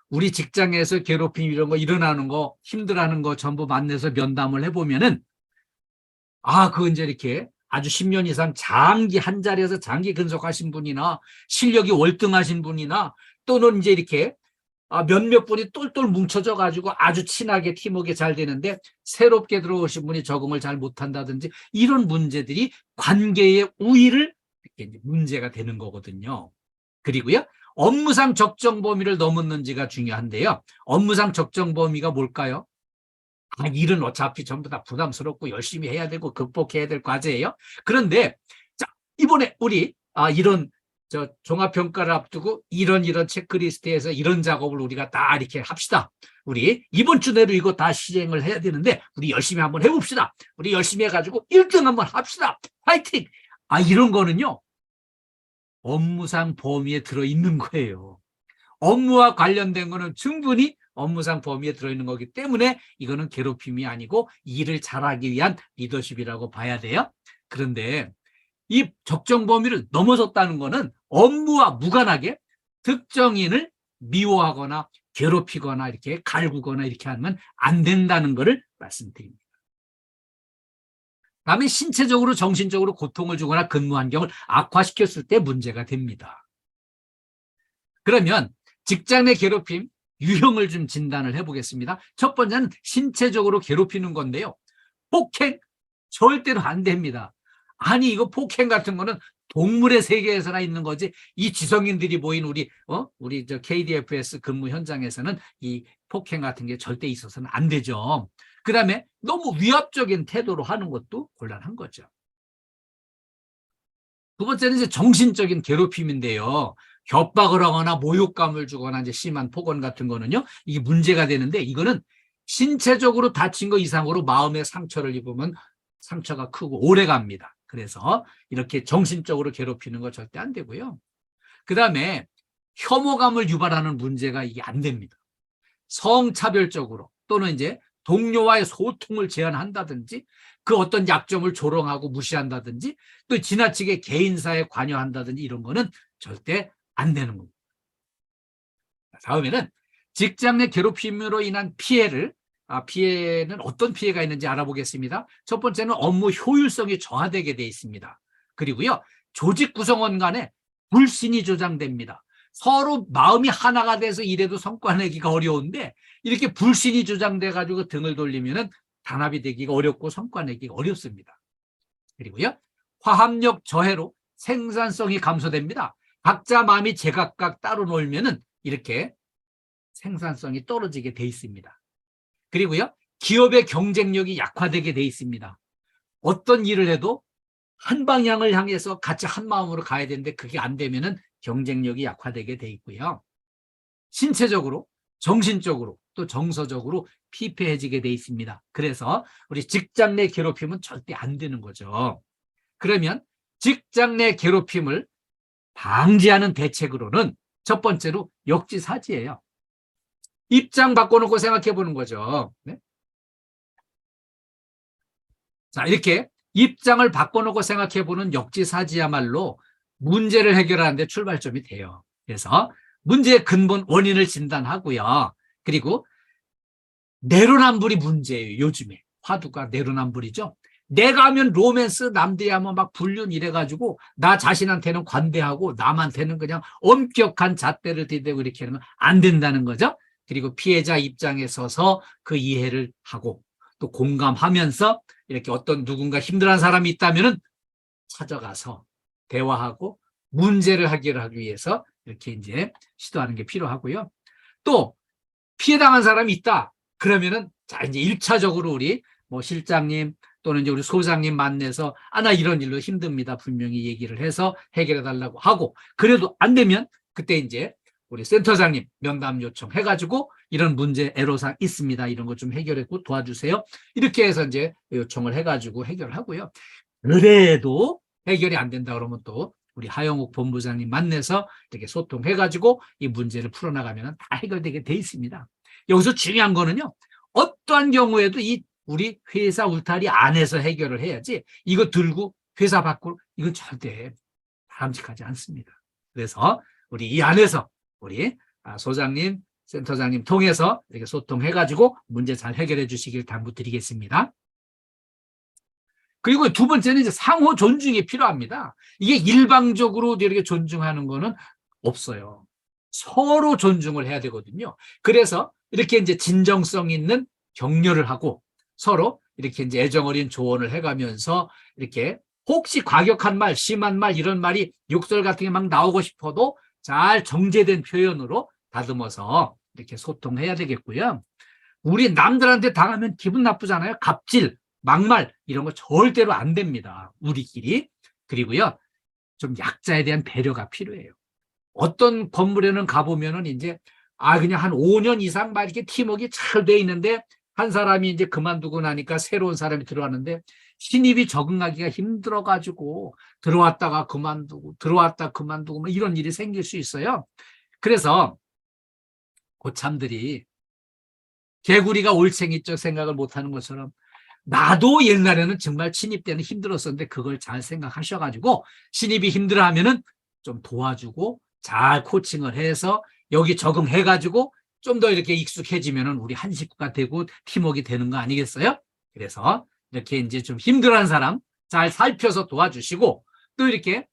[SPEAKER 2] 우리 직장에서 괴롭힘 이런 거 일어나는 거, 힘들어하는 거 전부 만나서 면담을 해보면은, 그거 이제 이렇게 아주 10년 이상 장기 한 자리에서 장기 근속하신 분이나 실력이 월등하신 분이나 또는 이제 이렇게 몇몇 분이 똘똘 뭉쳐져 가지고 아주 친하게 팀워크가 잘 되는데 새롭게 들어오신 분이 적응을 잘 못한다든지 이런 문제들이 관계의 우위를 이렇게 문제가 되는 거거든요. 그리고요, 업무상 적정 범위를 넘었는지가 중요한데요. 업무상 적정 범위가 뭘까요? 일은 어차피 전부 다 부담스럽고 열심히 해야 되고 극복해야 될 과제예요. 그런데 자, 이번에 우리 이런 종합평가를 앞두고 이런 체크리스트에서 이런 작업을 우리가 다 이렇게 합시다. 우리 이번 주 내로 이거 다 시행을 해야 되는데 우리 열심히 한번 해봅시다. 우리 열심히 해가지고 1등 한번 합시다. 파이팅! 이런 거는요, 업무상 범위에 들어있는 거예요. 업무와 관련된 거는 충분히 업무상 범위에 들어있는 거기 때문에 이거는 괴롭힘이 아니고 일을 잘하기 위한 리더십이라고 봐야 돼요. 그런데 이 적정 범위를 넘어섰다는 거는 업무와 무관하게 특정인을 미워하거나 괴롭히거나 이렇게 갈구거나 이렇게 하면 안 된다는 것을 말씀드립니다. 다음에 신체적으로 정신적으로 고통을 주거나 근무 환경을 악화시켰을 때 문제가 됩니다. 그러면 직장 내 괴롭힘 유형을 좀 진단을 해보겠습니다. 첫 번째는 신체적으로 괴롭히는 건데요. 폭행 절대로 안 됩니다. 아니 이거 폭행 같은 거는 동물의 세계에서나 있는 거지 이 지성인들이 모인 우리 저 KDFS 근무 현장에서는 이 폭행 같은 게 절대 있어서는 안 되죠. 그다음에 너무 위압적인 태도로 하는 것도 곤란한 거죠. 두 번째는 이제 정신적인 괴롭힘인데요. 협박을 하거나 모욕감을 주거나 이제 심한 폭언 같은 거는요. 이게 문제가 되는데 이거는 신체적으로 다친 거 이상으로 마음의 상처를 입으면 상처가 크고 오래 갑니다. 그래서 이렇게 정신적으로 괴롭히는 거 절대 안 되고요. 그다음에 혐오감을 유발하는 문제가 이게 안 됩니다. 성차별적으로 또는 이제 동료와의 소통을 제한한다든지 그 어떤 약점을 조롱하고 무시한다든지 또 지나치게 개인사에 관여한다든지 이런 거는 절대 안 되는 겁니다. 다음에는 직장 내 괴롭힘으로 인한 피해는 어떤 피해가 있는지 알아보겠습니다. 첫 번째는 업무 효율성이 저하되게 돼 있습니다. 그리고요, 조직 구성원 간에 불신이 조장됩니다. 서로 마음이 하나가 돼서 일해도 성과 내기가 어려운데 이렇게 불신이 조장돼 가지고 등을 돌리면은 단합이 되기가 어렵고 성과 내기가 어렵습니다. 그리고요, 화합력 저해로 생산성이 감소됩니다. 각자 마음이 제각각 따로 놀면은 이렇게 생산성이 떨어지게 돼 있습니다. 그리고요, 기업의 경쟁력이 약화되게 돼 있습니다. 어떤 일을 해도 한 방향을 향해서 같이 한 마음으로 가야 되는데 그게 안 되면은 경쟁력이 약화되게 돼 있고요. 신체적으로, 정신적으로, 또 정서적으로 피폐해지게 돼 있습니다. 그래서 우리 직장 내 괴롭힘은 절대 안 되는 거죠. 그러면 직장 내 괴롭힘을 방지하는 대책으로는 첫 번째로 역지사지예요. 입장 바꿔놓고 생각해 보는 거죠. 네? 자, 이렇게 입장을 바꿔놓고 생각해 보는 역지사지야말로 문제를 해결하는 데 출발점이 돼요. 그래서 문제의 근본 원인을 진단하고요. 그리고 내로남불이 문제예요. 요즘에 화두가 내로남불이죠. 내가 하면 로맨스, 남들이 하면 막 불륜 이래가지고 나 자신한테는 관대하고 남한테는 그냥 엄격한 잣대를 들이대고 이렇게 하는 건 안 된다는 거죠. 그리고 피해자 입장에 서서 그 이해를 하고 또 공감하면서 이렇게 어떤 누군가 힘들어하는 사람이 있다면은 찾아가서 대화하고 문제를 해결하기 위해서 이렇게 이제 시도하는 게 필요하고요. 또 피해당한 사람이 있다. 그러면은 자 이제 1차적으로 우리 뭐 실장님 또는 이제 우리 소장님 만나서 나 이런 일로 힘듭니다. 분명히 얘기를 해서 해결해 달라고 하고 그래도 안 되면 그때 이제 우리 센터장님 면담 요청해가지고 이런 문제 애로사항 있습니다. 이런 거 좀 해결해 도와주세요. 이렇게 해서 이제 요청을 해가지고 해결하고요. 그래도 해결이 안 된다 그러면 또 우리 하영욱 본부장님 만나서 이렇게 소통해가지고 이 문제를 풀어나가면 다 해결되게 돼 있습니다. 여기서 중요한 거는요. 어떠한 경우에도 이 우리 회사 울타리 안에서 해결을 해야지 이거 들고 회사 밖으로 이건 절대 바람직하지 않습니다. 그래서 우리 이 안에서 우리 소장님, 센터장님 통해서 이렇게 소통해가지고 문제 잘 해결해 주시길 당부드리겠습니다. 그리고 두 번째는 이제 상호 존중이 필요합니다. 이게 일방적으로 이렇게 존중하는 거는 없어요. 서로 존중을 해야 되거든요. 그래서 이렇게 이제 진정성 있는 격려를 하고 서로 이렇게 이제 애정어린 조언을 해가면서 이렇게 혹시 과격한 말, 심한 말, 이런 말이 욕설 같은 게 막 나오고 싶어도 잘 정제된 표현으로 다듬어서 이렇게 소통해야 되겠고요. 우리 남들한테 당하면 기분 나쁘잖아요. 갑질, 막말 이런 거 절대로 안 됩니다. 우리끼리. 그리고요. 좀 약자에 대한 배려가 필요해요. 어떤 건물에는 가보면은 이제 그냥 한 5년 이상 막 이렇게 팀워크가 잘 돼 있는데 한 사람이 이제 그만두고 나니까 새로운 사람이 들어왔는데 신입이 적응하기가 힘들어가지고 들어왔다가 그만두고 들어왔다 그만두고 뭐 이런 일이 생길 수 있어요. 그래서 고참들이 개구리가 올챙이적 생각을 못하는 것처럼 나도 옛날에는 정말 신입 때는 힘들었었는데 그걸 잘 생각하셔가지고 신입이 힘들어하면은 좀 도와주고 잘 코칭을 해서 여기 적응해가지고 좀 더 이렇게 익숙해지면은 우리 한 식구가 되고 팀워크가 되는 거 아니겠어요? 그래서 이렇게 이제 좀 힘들어하는 사람 잘 살펴서 도와주시고 또 이렇게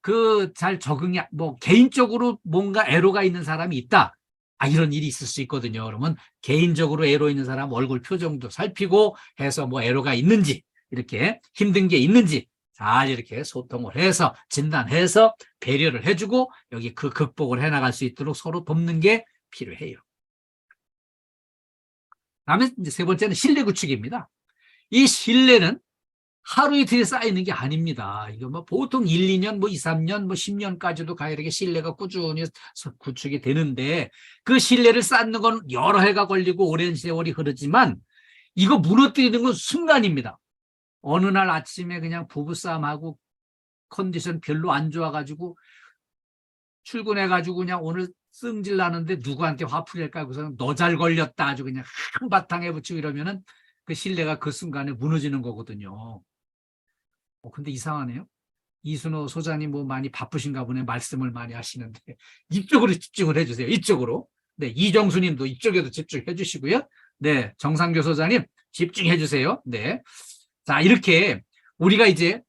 [SPEAKER 2] 그 잘 적응이 뭐 개인적으로 뭔가 애로가 있는 사람이 있다. 아, 이런 일이 있을 수 있거든요. 그러면 개인적으로 애로 있는 사람 얼굴 표정도 살피고 해서 뭐 애로가 있는지 이렇게 힘든 게 있는지 잘 이렇게 소통을 해서 진단해서 배려를 해주고 여기 그 극복을 해나갈 수 있도록 서로 돕는 게 필요해요. 다음에 이제 세 번째는 신뢰 구축입니다. 이 신뢰는 하루 이틀에 쌓이는 게 아닙니다. 이거 뭐 보통 1, 2년, 뭐 2, 3년, 뭐 10년까지도 가야 이렇게 신뢰가 꾸준히 구축이 되는데 그 신뢰를 쌓는 건 여러 해가 걸리고 오랜 세월이 흐르지만 이거 무너뜨리는 건 순간입니다. 어느 날 아침에 그냥 부부싸움하고 컨디션 별로 안 좋아가지고 출근해가지고 그냥 오늘 승질 나는데 누구한테 화풀이 할까 하고서 너 잘 걸렸다 아주 그냥 한바탕에 붙이고 이러면은 그 신뢰가 그 순간에 무너지는 거거든요. 근데 이상하네요. 이순호 소장님 뭐 많이 바쁘신가 보네. 말씀을 많이 하시는데 이쪽으로 집중을 해주세요. 이쪽으로. 네, 이정수님도 이쪽에도 집중해 주시고요. 네, 정상교 소장님 집중해 주세요. 네, 자 이렇게 우리가 이제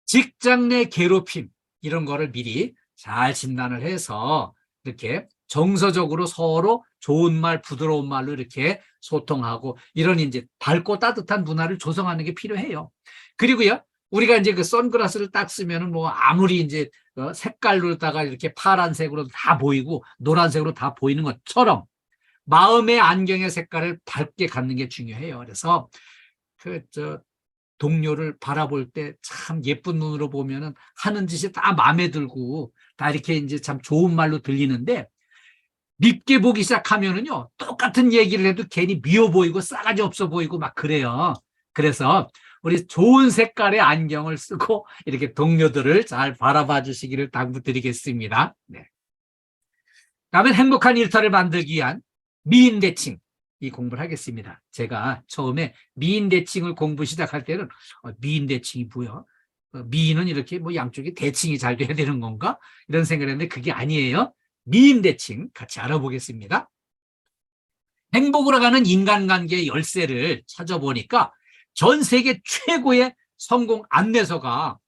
[SPEAKER 2] 직장 내 괴롭힘 이런 거를 미리 잘 진단을 해서 이렇게 정서적으로 서로 좋은 말, 부드러운 말로 이렇게 소통하고 이런 이제 밝고 따뜻한 문화를 조성하는 게 필요해요. 그리고요, 우리가 이제 그 선글라스를 딱 쓰면은 뭐 아무리 이제 색깔로다가 이렇게 파란색으로 다 보이고 노란색으로 다 보이는 것처럼 마음의 안경의 색깔을 밝게 갖는 게 중요해요. 그래서 동료를 바라볼 때 참 예쁜 눈으로 보면은 하는 짓이 다 마음에 들고 다 이렇게 이제 참 좋은 말로 들리는데 밉게 보기 시작하면은요 똑같은 얘기를 해도 괜히 미워 보이고 싸가지 없어 보이고 막 그래요. 그래서 우리 좋은 색깔의 안경을 쓰고 이렇게 동료들을 잘 바라봐 주시기를 당부드리겠습니다. 네. 다음엔 행복한 일터를 만들기 위한 미인 대칭 이 공부를 하겠습니다. 제가 처음에 미인 대칭을 공부 시작할 때는 미인 대칭이 뭐야? 미인은 이렇게 뭐 양쪽에 대칭이 잘 돼야 되는 건가? 이런 생각을 했는데 그게 아니에요. 미인 대칭 같이 알아보겠습니다. 행복으로 가는 인간관계의 열쇠를 찾아보니까 전 세계 최고의 성공 안내서가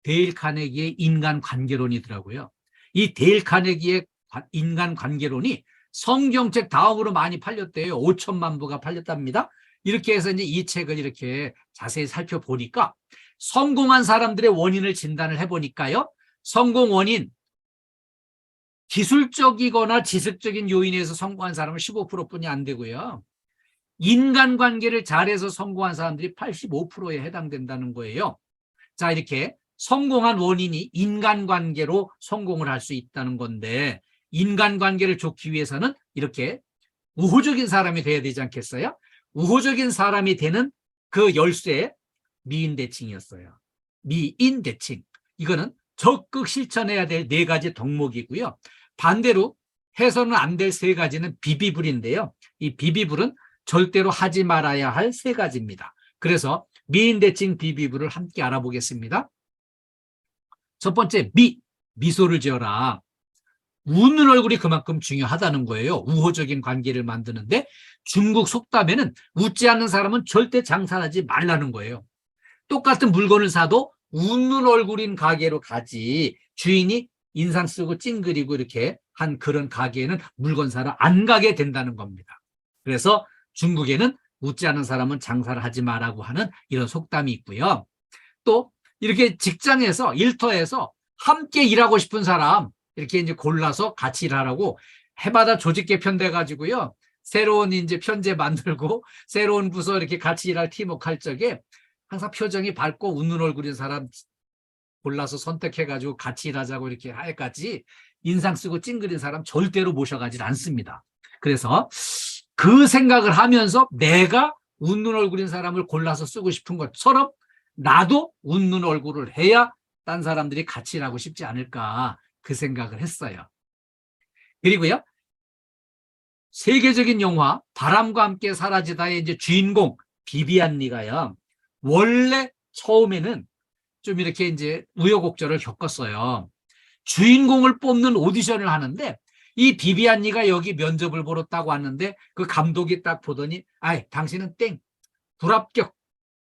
[SPEAKER 2] 데일 카네기의 인간관계론이더라고요. 이 데일 카네기의 인간관계론이 성경책 다음으로 많이 팔렸대요. 5천만 부가 팔렸답니다. 이렇게 해서 이제 이 책을 이렇게 자세히 살펴보니까 성공한 사람들의 원인을 진단을 해보니까요. 성공 원인, 기술적이거나 지식적인 요인에서 성공한 사람은 15%뿐이 안 되고요. 인간관계를 잘해서 성공한 사람들이 85%에 해당된다는 거예요. 자, 이렇게 성공한 원인이 인간관계로 성공을 할 수 있다는 건데 인간관계를 좋기 위해서는 이렇게 우호적인 사람이 돼야 되지 않겠어요? 우호적인 사람이 되는 그 열쇠 미인 대칭이었어요. 미인 대칭. 이거는 적극 실천해야 될 4가지 덕목이고요. 반대로 해서는 안 될 3가지는 비비불인데요. 이 비비불은 절대로 하지 말아야 할 3가지입니다. 그래서 미인 대칭 비비불을 함께 알아보겠습니다. 첫 번째, 미소를 지어라. 웃는 얼굴이 그만큼 중요하다는 거예요. 우호적인 관계를 만드는데 중국 속담에는 웃지 않는 사람은 절대 장사하지 말라는 거예요. 똑같은 물건을 사도 웃는 얼굴인 가게로 가지 주인이 인상 쓰고 찡그리고 이렇게 한 그런 가게에는 물건 사러 안 가게 된다는 겁니다. 그래서 중국에는 웃지 않는 사람은 장사를 하지 마라고 하는 이런 속담이 있고요. 또 이렇게 직장에서 일터에서 함께 일하고 싶은 사람 이렇게 이제 골라서 같이 일하라고 해마다 조직 개편돼 가지고요. 새로운 이제 편제 만들고 새로운 부서 이렇게 같이 일할 팀워크 할 적에 항상 표정이 밝고 웃는 얼굴인 사람 골라서 선택해 가지고 같이 일하자고 이렇게 하여까지 인상 쓰고 찡그린 사람 절대로 모셔가지 않습니다. 그래서 그 생각을 하면서 내가 웃는 얼굴인 사람을 골라서 쓰고 싶은 것처럼 나도 웃는 얼굴을 해야 딴 사람들이 같이 일하고 싶지 않을까 그 생각을 했어요. 그리고요. 세계적인 영화 바람과 함께 사라지다의 이제 주인공 비비안 리가요. 원래 처음에는 좀 이렇게 이제 우여곡절을 겪었어요. 주인공을 뽑는 오디션을 하는데 이 비비안 리가 여기 면접을 보러 딱 왔는데 그 감독이 딱 보더니 아이 당신은 땡 불합격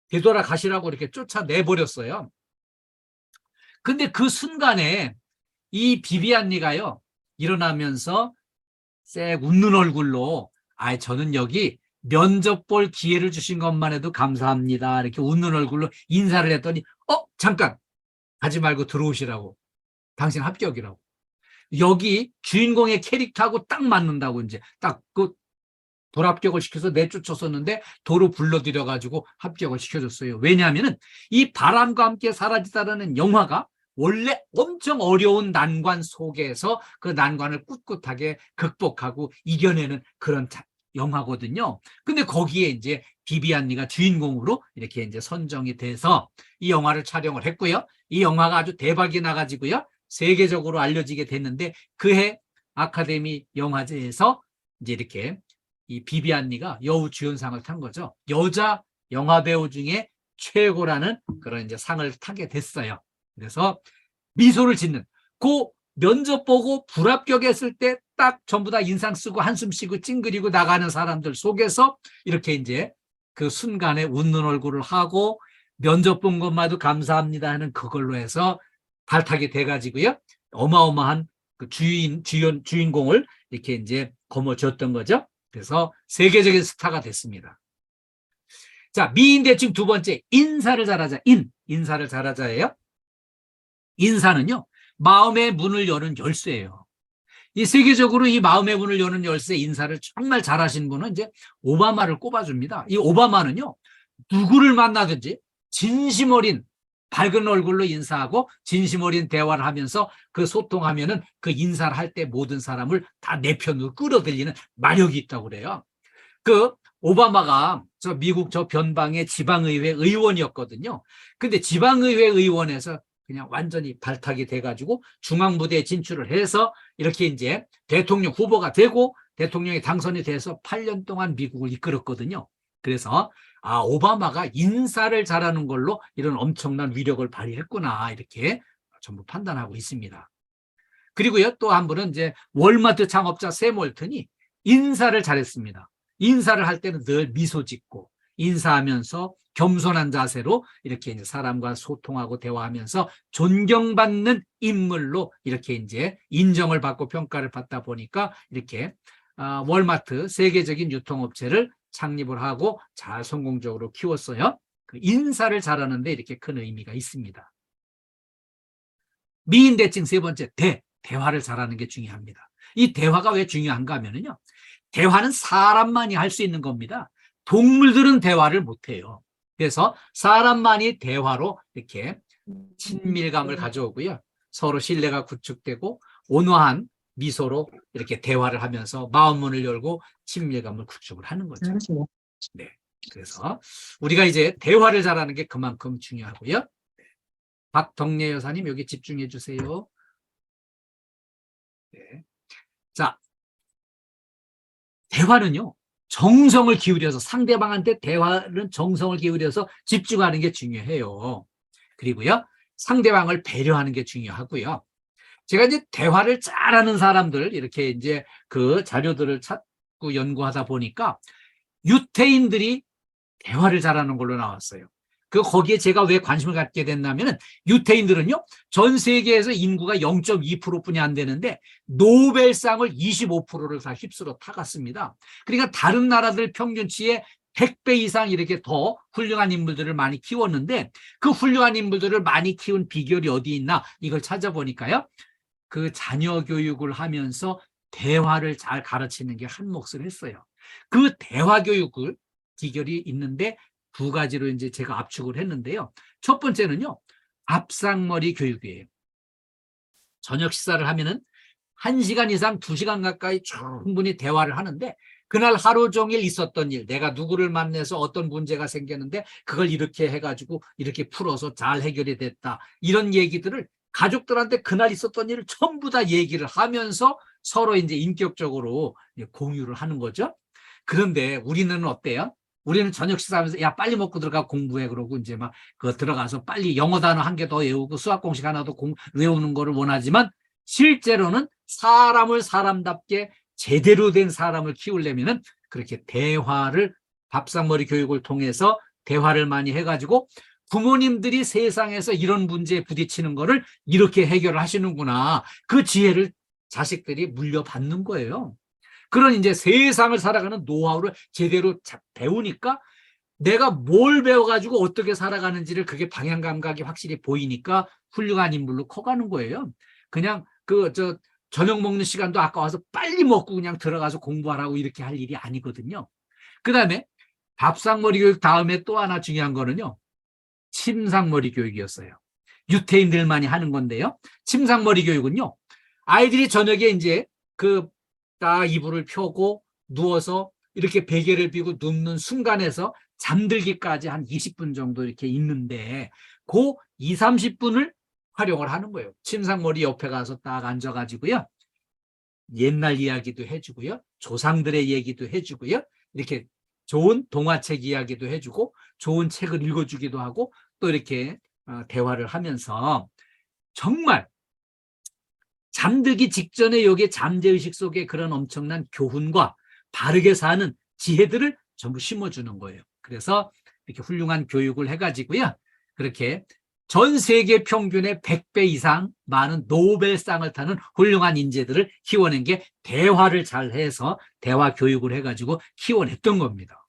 [SPEAKER 2] 되돌아 가시라고 이렇게 쫓아내버렸어요. 근데 그 순간에 이 비비안 리가요 일어나면서 쎄 웃는 얼굴로 아 저는 여기 면접 볼 기회를 주신 것만 해도 감사합니다 이렇게 웃는 얼굴로 인사를 했더니 잠깐 가지 말고 들어오시라고 당신 합격이라고 여기 주인공의 캐릭터하고 딱 맞는다고 이제 딱 그 불합격을 시켜서 내쫓았었는데 도로 불러들여 가지고 합격을 시켜줬어요. 왜냐하면은 이 바람과 함께 사라지다라는 영화가 원래 엄청 어려운 난관 속에서 그 난관을 꿋꿋하게 극복하고 이겨내는 그런 영화거든요. 근데 거기에 이제 비비안 리가 주인공으로 이렇게 이제 선정이 돼서 이 영화를 촬영을 했고요. 이 영화가 아주 대박이 나가지고요. 세계적으로 알려지게 됐는데 그해 아카데미 영화제에서 이제 이렇게 이 비비안 리가 여우 주연상을 탄 거죠. 여자 영화배우 중에 최고라는 그런 이제 상을 타게 됐어요. 그래서 미소를 짓는 그 면접 보고 불합격했을 때 딱 전부 다 인상 쓰고 한숨 쉬고 찡그리고 나가는 사람들 속에서 이렇게 이제 그 순간에 웃는 얼굴을 하고 면접 본 것만도 감사합니다 하는 그걸로 해서 발탁이 돼가지고요. 어마어마한 그 주인공을 이렇게 이제 거머쥐었던 거죠. 그래서 세계적인 스타가 됐습니다. 자, 미인 대칭 두 번째, 인사를 잘하자. 인사를 잘하자예요. 인사는요, 마음의 문을 여는 열쇠예요. 이 세계적으로 이 마음의 문을 여는 열쇠 인사를 정말 잘하신 분은 이제 오바마를 꼽아줍니다. 이 오바마는요, 누구를 만나든지 진심 어린 밝은 얼굴로 인사하고 진심 어린 대화를 하면서 그 소통하면은 그 인사를 할 때 모든 사람을 다 내 편으로 끌어들이는 마력이 있다고 그래요. 그 오바마가 저 미국 저 변방의 지방의회 의원이었거든요. 근데 지방의회 의원에서 그냥 완전히 발탁이 돼가지고 중앙부대에 진출을 해서 이렇게 이제 대통령 후보가 되고 대통령이 당선이 돼서 8년 동안 미국을 이끌었거든요. 그래서 오바마가 인사를 잘하는 걸로 이런 엄청난 위력을 발휘했구나 이렇게 전부 판단하고 있습니다. 그리고요 또 한 분은 이제 월마트 창업자 샘 월튼이 인사를 잘했습니다. 인사를 할 때는 늘 미소 짓고 인사하면서 겸손한 자세로 이렇게 이제 사람과 소통하고 대화하면서 존경받는 인물로 이렇게 이제 인정을 받고 평가를 받다 보니까 이렇게 월마트 세계적인 유통업체를 창립을 하고 잘 성공적으로 키웠어요. 그 인사를 잘하는데 이렇게 큰 의미가 있습니다. 미인 대칭 세 번째, 대화를 잘하는 게 중요합니다. 이 대화가 왜 중요한가 하면요. 대화는 사람만이 할 수 있는 겁니다. 동물들은 대화를 못해요. 그래서 사람만이 대화로 이렇게 친밀감을 가져오고요. 서로 신뢰가 구축되고 온화한 미소로 이렇게 대화를 하면서 마음문을 열고 친밀감을 구축을 하는 거죠. 네. 그래서 우리가 이제 대화를 잘하는 게 그만큼 중요하고요. 박덕례 여사님 여기 집중해 주세요. 네. 자, 대화는요. 정성을 기울여서 상대방한테 대화는 정성을 기울여서 집중하는 게 중요해요. 그리고요. 상대방을 배려하는 게 중요하고요. 제가 이제 대화를 잘하는 사람들 이렇게 이제 그 자료들을 찾고 연구하다 보니까 유태인들이 대화를 잘하는 걸로 나왔어요. 거기에 제가 왜 관심을 갖게 됐냐면은 유태인들은요, 전 세계에서 인구가 0.2%뿐이 안 되는데 노벨상을 25%를 다 휩쓸어 타갔습니다. 그러니까 다른 나라들 평균치의 100배 이상 이렇게 더 훌륭한 인물들을 많이 키웠는데 그 훌륭한 인물들을 많이 키운 비결이 어디 있나 이걸 찾아보니까요. 그 자녀 교육을 하면서 대화를 잘 가르치는 게 한 몫을 했어요. 그 대화 교육을 비결이 있는데 두 가지로 이제 제가 압축을 했는데요. 첫 번째는요, 밥상머리 교육이에요. 저녁 식사를 하면은 1시간 이상 2시간 가까이 충분히 대화를 하는데 그날 하루 종일 있었던 일, 내가 누구를 만나서 어떤 문제가 생겼는데 그걸 이렇게 해가지고 이렇게 풀어서 잘 해결이 됐다. 이런 얘기들을 가족들한테 그날 있었던 일을 전부 다 얘기를 하면서 서로 이제 인격적으로 공유를 하는 거죠. 그런데 우리는 어때요? 우리는 저녁 식사하면서 야 빨리 먹고 들어가 공부해 그러고 이제 막 그 들어가서 빨리 영어 단어 한 개 더 외우고 수학 공식 하나 더 외우는 거를 원하지만 실제로는 사람을 사람답게 제대로 된 사람을 키우려면은 그렇게 대화를 밥상머리 교육을 통해서 대화를 많이 해가지고 부모님들이 세상에서 이런 문제에 부딪히는 거를 이렇게 해결을 하시는구나. 그 지혜를 자식들이 물려받는 거예요. 그런 이제 세상을 살아가는 노하우를 제대로 배우니까 내가 뭘 배워가지고 어떻게 살아가는지를 그게 방향 감각이 확실히 보이니까 훌륭한 인물로 커가는 거예요. 그냥 저녁 먹는 시간도 아까워서 빨리 먹고 그냥 들어가서 공부하라고 이렇게 할 일이 아니거든요. 그 다음에 밥상머리 교육 다음에 또 하나 중요한 거는요. 침상머리 교육이었어요. 유태인들만이 하는 건데요. 침상머리 교육은요. 아이들이 저녁에 이제 딱 이불을 펴고 누워서 이렇게 베개를 비고 눕는 순간에서 잠들기까지 한 20분 정도 이렇게 있는데 그 2, 30분을 활용을 하는 거예요. 침상머리 옆에 가서 딱 앉아가지고요. 옛날 이야기도 해주고요. 조상들의 얘기도 해주고요. 이렇게 좋은 동화책 이야기도 해주고 좋은 책을 읽어주기도 하고 또 이렇게 대화를 하면서 정말 잠들기 직전에 여기 잠재의식 속에 그런 엄청난 교훈과 바르게 사는 지혜들을 전부 심어주는 거예요. 그래서 이렇게 훌륭한 교육을 해가지고요. 그렇게 전 세계 평균의 100배 이상 많은 노벨상을 타는 훌륭한 인재들을 키워낸 게 대화를 잘해서 대화 교육을 해가지고 키워냈던 겁니다.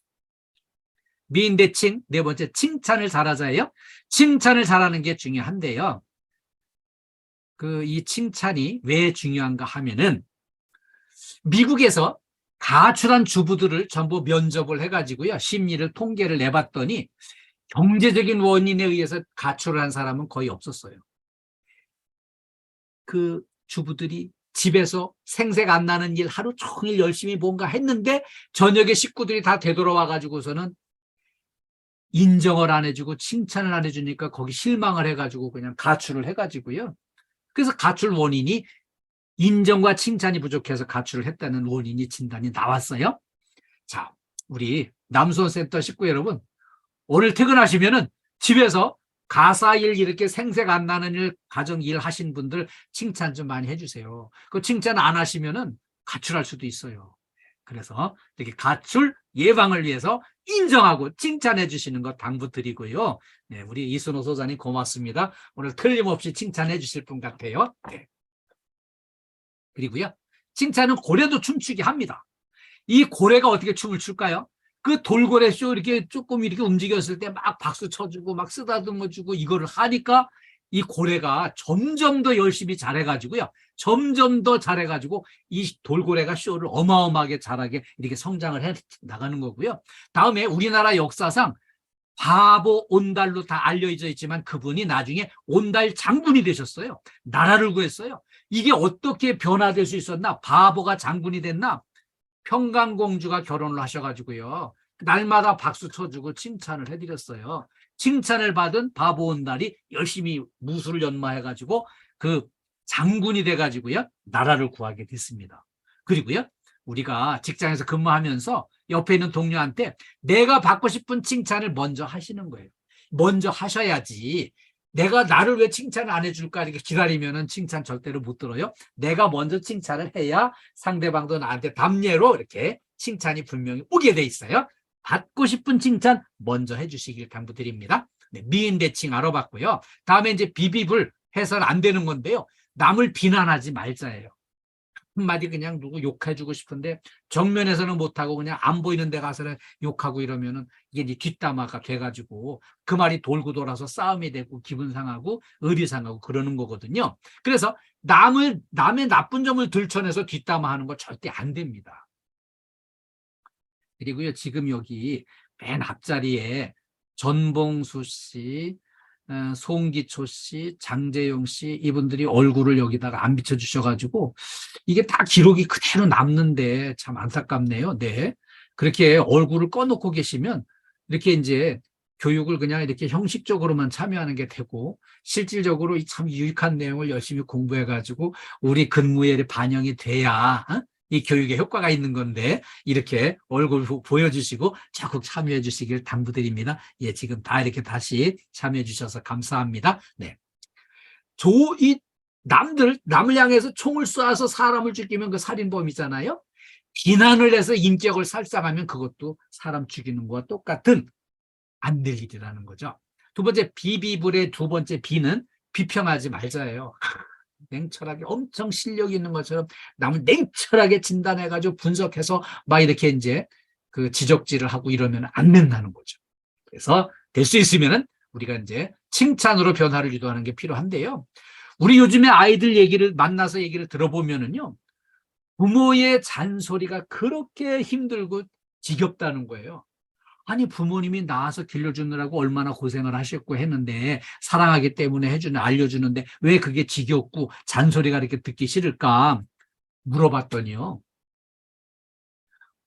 [SPEAKER 2] 미인대칭, 네 번째 칭찬을 잘하자예요. 칭찬을 잘하는 게 중요한데요. 이 칭찬이 왜 중요한가 하면은 미국에서 가출한 주부들을 전부 면접을 해가지고요. 심리를 통계를 내봤더니 경제적인 원인에 의해서 가출을 한 사람은 거의 없었어요. 그 주부들이 집에서 생색 안 나는 일 하루 종일 열심히 뭔가 했는데 저녁에 식구들이 다 되돌아와가지고서는 인정을 안 해주고 칭찬을 안 해주니까 거기 실망을 해가지고 그냥 가출을 해가지고요. 그래서 가출 원인이 인정과 칭찬이 부족해서 가출을 했다는 원인이 진단이 나왔어요. 자, 우리 남수원센터 식구 여러분, 오늘 퇴근하시면은 집에서 가사일 이렇게 생색 안 나는 일, 가정일 하신 분들 칭찬 좀 많이 해주세요. 그 칭찬 안 하시면은 가출할 수도 있어요. 그래서 이렇게 가출 예방을 위해서 인정하고 칭찬해 주시는 것 당부드리고요. 네, 우리 이순호 소장님 고맙습니다. 오늘 틀림없이 칭찬해 주실 분 같아요. 네. 그리고요. 칭찬은 고래도 춤추게 합니다. 이 고래가 어떻게 춤을 출까요? 그 돌고래 쇼 이렇게 조금 이렇게 움직였을 때 막 박수 쳐주고 막 쓰다듬어주고 이거를 하니까 이 고래가 점점 더 열심히 잘해가지고요. 점점 더 잘해가지고 이 돌고래가 쇼를 어마어마하게 잘하게 이렇게 성장을 해 나가는 거고요. 다음에 우리나라 역사상 바보 온달로 다 알려져 있지만 그분이 나중에 온달 장군이 되셨어요. 나라를 구했어요. 이게 어떻게 변화될 수 있었나? 바보가 장군이 됐나? 평강공주가 결혼을 하셔가지고요. 날마다 박수 쳐주고 칭찬을 해드렸어요. 칭찬을 받은 바보 온달이 열심히 무술을 연마해가지고 그 장군이 돼가지고요. 나라를 구하게 됐습니다. 그리고요. 우리가 직장에서 근무하면서 옆에 있는 동료한테 내가 받고 싶은 칭찬을 먼저 하시는 거예요. 먼저 하셔야지. 내가 나를 왜 칭찬을 안 해줄까 이렇게 기다리면은 칭찬 절대로 못 들어요. 내가 먼저 칭찬을 해야 상대방도 나한테 답례로 이렇게 칭찬이 분명히 오게 돼 있어요. 받고 싶은 칭찬 먼저 해주시길 당부드립니다. 네, 미인대칭 알아봤고요. 다음에 이제 비비불 해서는 안 되는 건데요. 남을 비난하지 말자예요. 한마디 그냥 누구 욕해주고 싶은데 정면에서는 못하고 그냥 안 보이는 데 가서는 욕하고 이러면은 이게 이제 뒷담화가 돼가지고 그 말이 돌고 돌아서 싸움이 되고 기분 상하고 의리 상하고 그러는 거거든요. 그래서 남의 나쁜 점을 들춰내서 뒷담화하는 거 절대 안 됩니다. 그리고요, 지금 여기 맨 앞자리에 전봉수 씨, 송기초 씨, 장재용 씨 이분들이 얼굴을 여기다가 안 비춰주셔가지고 이게 다 기록이 그대로 남는데 참 안타깝네요. 네, 그렇게 얼굴을 꺼놓고 계시면 이렇게 이제 교육을 그냥 이렇게 형식적으로만 참여하는 게 되고 실질적으로 이 참 유익한 내용을 열심히 공부해가지고 우리 근무에 반영이 돼야 이 교육에 효과가 있는 건데 이렇게 얼굴 보여주시고 적극 참여해 주시길 당부드립니다. 예, 지금 다 이렇게 다시 참여해 주셔서 감사합니다. 네. 이 남을 향해서 총을 쏴서 사람을 죽이면 그 살인범이잖아요. 비난을 해서 인격을 살상하면 그것도 사람 죽이는 것과 똑같은 안 될 일이라는 거죠. 두 번째 비비불의 두 번째 비는 비평하지 말자예요. 냉철하게 엄청 실력 있는 것처럼 남을 냉철하게 진단해가지고 분석해서 막 이렇게 이제 그 지적질을 하고 이러면 안 된다는 거죠. 그래서 될 수 있으면은 우리가 이제 칭찬으로 변화를 유도하는 게 필요한데요. 우리 요즘에 아이들 얘기를 만나서 얘기를 들어보면은요, 부모의 잔소리가 그렇게 힘들고 지겹다는 거예요. 아니 부모님이 낳아서 길러주느라고 얼마나 고생을 하셨고 했는데 사랑하기 때문에 알려주는데 왜 그게 지겹고 잔소리가 이렇게 듣기 싫을까 물어봤더니요.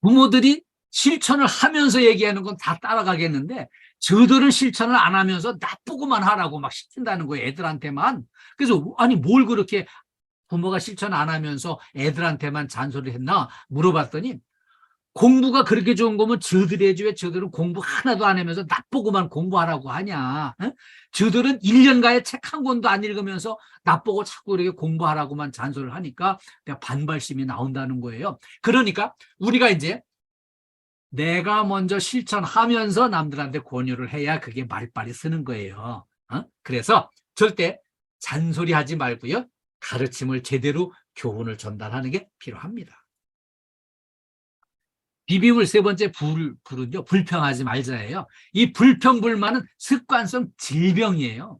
[SPEAKER 2] 부모들이 실천을 하면서 얘기하는 건 다 따라가겠는데 저들은 실천을 안 하면서 나쁘고만 하라고 막 시킨다는 거예요. 애들한테만. 그래서 아니 뭘 그렇게 부모가 실천 안 하면서 애들한테만 잔소리를 했나 물어봤더니 공부가 그렇게 좋은 거면 저들이 해야지 왜 저들은 공부 하나도 안 하면서 나쁘고만 공부하라고 하냐. 에? 저들은 1년가에 책 한 권도 안 읽으면서 나쁘고 자꾸 이렇게 공부하라고만 잔소리를 하니까 내가 반발심이 나온다는 거예요. 그러니까 우리가 이제 내가 먼저 실천하면서 남들한테 권유를 해야 그게 말빨이 쓰는 거예요. 그래서 절대 잔소리하지 말고요. 가르침을 제대로 교훈을 전달하는 게 필요합니다. 비빔을 세 번째 불은요, 불평하지 말자예요. 이 불평불만은 습관성 질병이에요.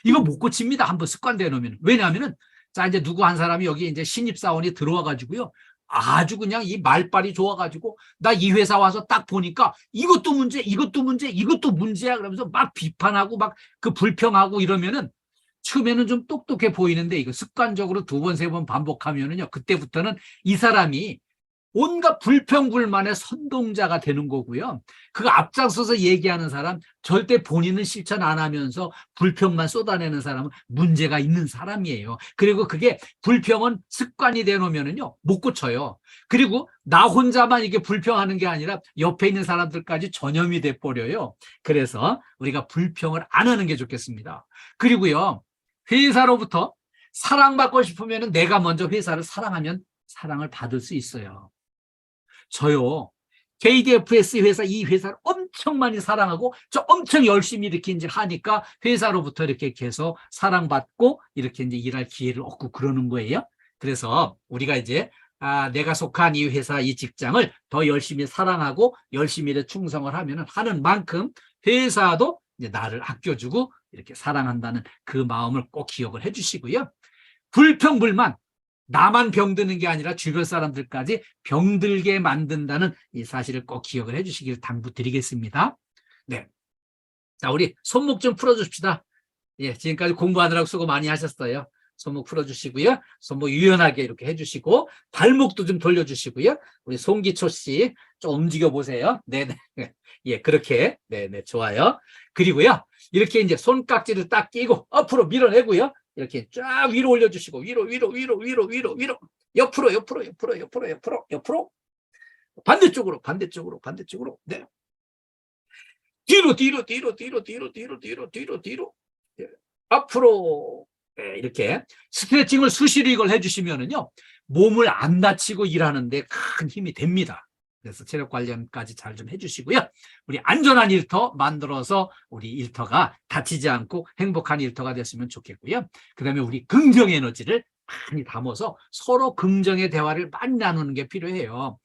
[SPEAKER 2] 이거 못 고칩니다. 한번 습관되어 놓으면. 왜냐하면은, 자, 이제 누구 한 사람이 여기 이제 신입사원이 들어와가지고요. 아주 그냥 이 말빨이 좋아가지고, 나 이 회사 와서 딱 보니까 이것도 문제, 이것도 문제, 이것도 문제야. 그러면서 막 비판하고 막 그 불평하고 이러면은 처음에는 좀 똑똑해 보이는데 이거 습관적으로 두 번, 세 번 반복하면은요. 그때부터는 이 사람이 온갖 불평불만의 선동자가 되는 거고요. 그 앞장서서 얘기하는 사람 절대 본인은 실천 안 하면서 불평만 쏟아내는 사람은 문제가 있는 사람이에요. 그리고 그게 불평은 습관이 되놓으면은요 못 고쳐요. 그리고 나 혼자만 이게 불평하는 게 아니라 옆에 있는 사람들까지 전염이 돼 버려요. 그래서 우리가 불평을 안 하는 게 좋겠습니다. 그리고요 회사로부터 사랑받고 싶으면은 내가 먼저 회사를 사랑하면 사랑을 받을 수 있어요. 저요, KDFS 회사, 이 회사를 엄청 많이 사랑하고, 저 엄청 열심히 이렇게 이제 하니까 회사로부터 이렇게 계속 사랑받고, 이렇게 이제 일할 기회를 얻고 그러는 거예요. 그래서 우리가 이제, 내가 속한 이 회사, 이 직장을 더 열심히 사랑하고, 열심히 충성을 하는 만큼 회사도 이제 나를 아껴주고, 이렇게 사랑한다는 그 마음을 꼭 기억을 해 주시고요. 불평불만, 나만 병드는 게 아니라 주변 사람들까지 병들게 만든다는 이 사실을 꼭 기억을 해주시길 당부드리겠습니다. 네. 자, 우리 손목 좀 풀어줍시다. 예, 지금까지 공부하느라고 수고 많이 하셨어요. 손목 풀어주시고요. 손목 유연하게 이렇게 해주시고, 발목도 좀 돌려주시고요. 우리 송기초 씨 좀 움직여보세요. 네네. 예, 그렇게. 네네. 좋아요. 그리고요. 이렇게 이제 손깍지를 딱 끼고 앞으로 밀어내고요. 이렇게 쫙 위로 올려주시고 위로 옆으로 반대쪽으로 네 뒤로 예. 앞으로 네, 이렇게 스트레칭을 수시로 이걸 해주시면은요 몸을 안 다치고 일하는데 큰 힘이 됩니다. 그래서 체력 관련까지 잘 좀 해주시고요. 우리 안전한 일터 만들어서 우리 일터가 다치지 않고 행복한 일터가 됐으면 좋겠고요. 그 다음에 우리 긍정 에너지를 많이 담아서 서로 긍정의 대화를 많이 나누는 게 필요해요.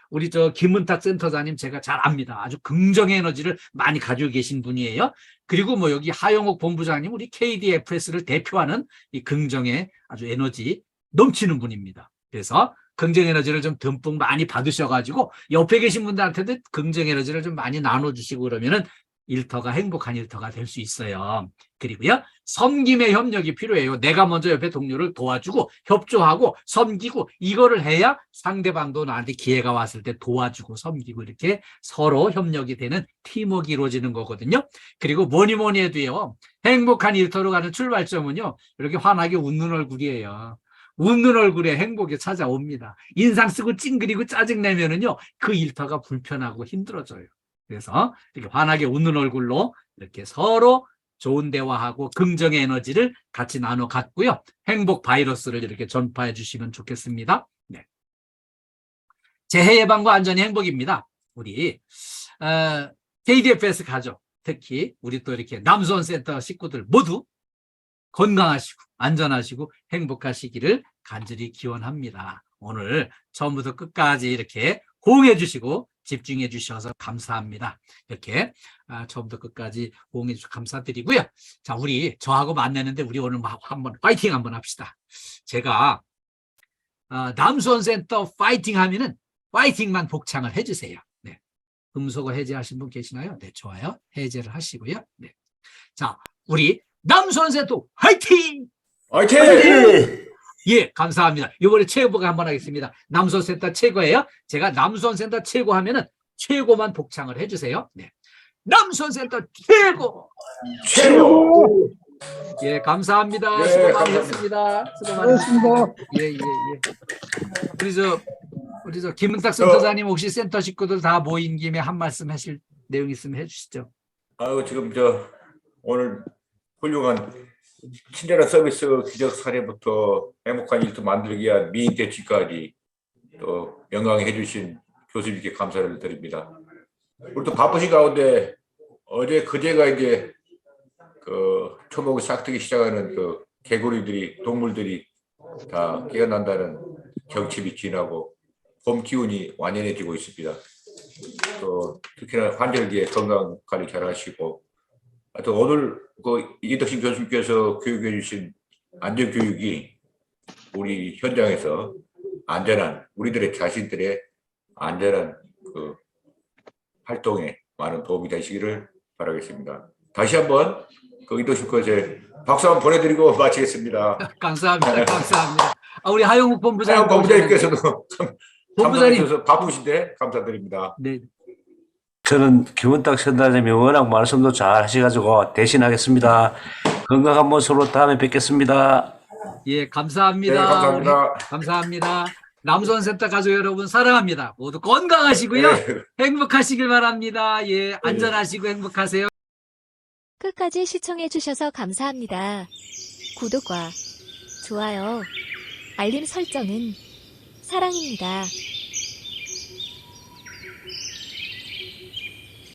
[SPEAKER 2] 우리 저 김문탁 센터장님 제가 잘 압니다. 아주 긍정의 에너지를 많이 가지고 계신 분이에요. 그리고 뭐 여기 하영옥 본부장님 우리 KDFS를 대표하는 이 긍정의 아주 에너지 넘치는 분입니다. 그래서 긍정 에너지를 좀 듬뿍 많이 받으셔가지고 옆에 계신 분들한테도 긍정 에너지를 좀 많이 나눠주시고 그러면은 일터가 행복한 일터가 될 수 있어요. 그리고요, 섬김의 협력이 필요해요. 내가 먼저 옆에 동료를 도와주고 협조하고 섬기고 이거를 해야 상대방도 나한테 기회가 왔을 때 도와주고 섬기고 이렇게 서로 협력이 되는 팀워크가 이루어지는 거거든요. 그리고 뭐니 해도요, 행복한 일터로 가는 출발점은요, 이렇게 환하게 웃는 얼굴이에요. 웃는 얼굴에 행복이 찾아옵니다. 인상 쓰고 찡그리고 짜증내면은요, 그 일터가 불편하고 힘들어져요. 그래서 이렇게 환하게 웃는 얼굴로 이렇게 서로 좋은 대화하고 긍정의 에너지를 같이 나눠 갖고요. 행복 바이러스를 이렇게 전파해 주시면 좋겠습니다. 네. 재해 예방과 안전이 행복입니다. 우리 KDFS 가족, 특히 우리 또 이렇게 남수원센터 식구들 모두 건강하시고 안전하시고 행복하시기를 간절히 기원합니다. 오늘 처음부터 끝까지 이렇게 호응해 주시고 집중해 주셔서 감사합니다. 이렇게 처음부터 끝까지 호응해 주셔서 감사드리고요. 자, 우리 저하고 만나는데 우리 오늘 한번 파이팅 한번 합시다. 제가 남수원센터 파이팅 하면은 파이팅만 복창을 해주세요. 네. 금속어 해제하신 분 계시나요? 네, 좋아요. 해제를 하시고요. 네. 자, 우리 남수원센터 화이팅!
[SPEAKER 3] 화이팅!
[SPEAKER 2] 예, 감사합니다. 이번에 최고가 한번 하겠습니다. 남수원센터 최고예요. 제가 남수원센터 최고 하면은 최고만 복창을 해주세요. 네. 남수원센터 최고!
[SPEAKER 3] 최고!
[SPEAKER 2] 예, 감사합니다.
[SPEAKER 3] 네,
[SPEAKER 2] 수고
[SPEAKER 3] 감사합니다.
[SPEAKER 2] 많으셨습니다. 수고 많으셨습니다. 예, 예, 예. 우리 저 김은탁 센터장님 혹시 센터 식구들 다 모인 김에 한 말씀 하실 내용 있으면 해주시죠.
[SPEAKER 3] 아유, 지금 오늘 훌륭한 친절한 서비스 기적 사례부터 행복한 일터 만들기 위한 미인 대치까지 또 영광해 주신 교수님께 감사를 드립니다. 우리 또 바쁘신 가운데 어제 그제가 이제 그 초목이 싹트기 시작하는 그 개구리들이 동물들이 다 깨어난다는 경칩이 지나고 봄 기운이 완연해지고 있습니다. 또 특히나 환절기에 건강 관리 잘 하시고 또 오늘 그 이덕신 교수님께서 교육해 주신 안전교육이 우리 현장에서 안전한 우리들의 자신들의 안전한 그 활동에 많은 도움이 되시기를 바라겠습니다. 다시 한번 그 이덕신 교수에 박수 한번 보내드리고 마치겠습니다.
[SPEAKER 2] 감사합니다. 감사합니다. 우리 하영욱 본부장님.
[SPEAKER 3] 하영 본부장님께서도
[SPEAKER 2] 본부장님
[SPEAKER 3] 참석해주셔서 바쁘신데 감사드립니다.
[SPEAKER 2] 네.
[SPEAKER 4] 저는 김은탁 센터장님이 워낙 말씀도 잘 하셔가지고 대신하겠습니다. 건강한 모습으로 다음에 뵙겠습니다.
[SPEAKER 2] 예, 감사합니다.
[SPEAKER 3] 네, 감사합니다.
[SPEAKER 2] 감사합니다. 남수원센터 가족 여러분 사랑합니다. 모두 건강하시고요.
[SPEAKER 3] 네.
[SPEAKER 2] 행복하시길 바랍니다. 예, 안전하시고 행복하세요.
[SPEAKER 5] 끝까지 시청해주셔서 감사합니다. 구독과 좋아요, 알림 설정은 사랑입니다.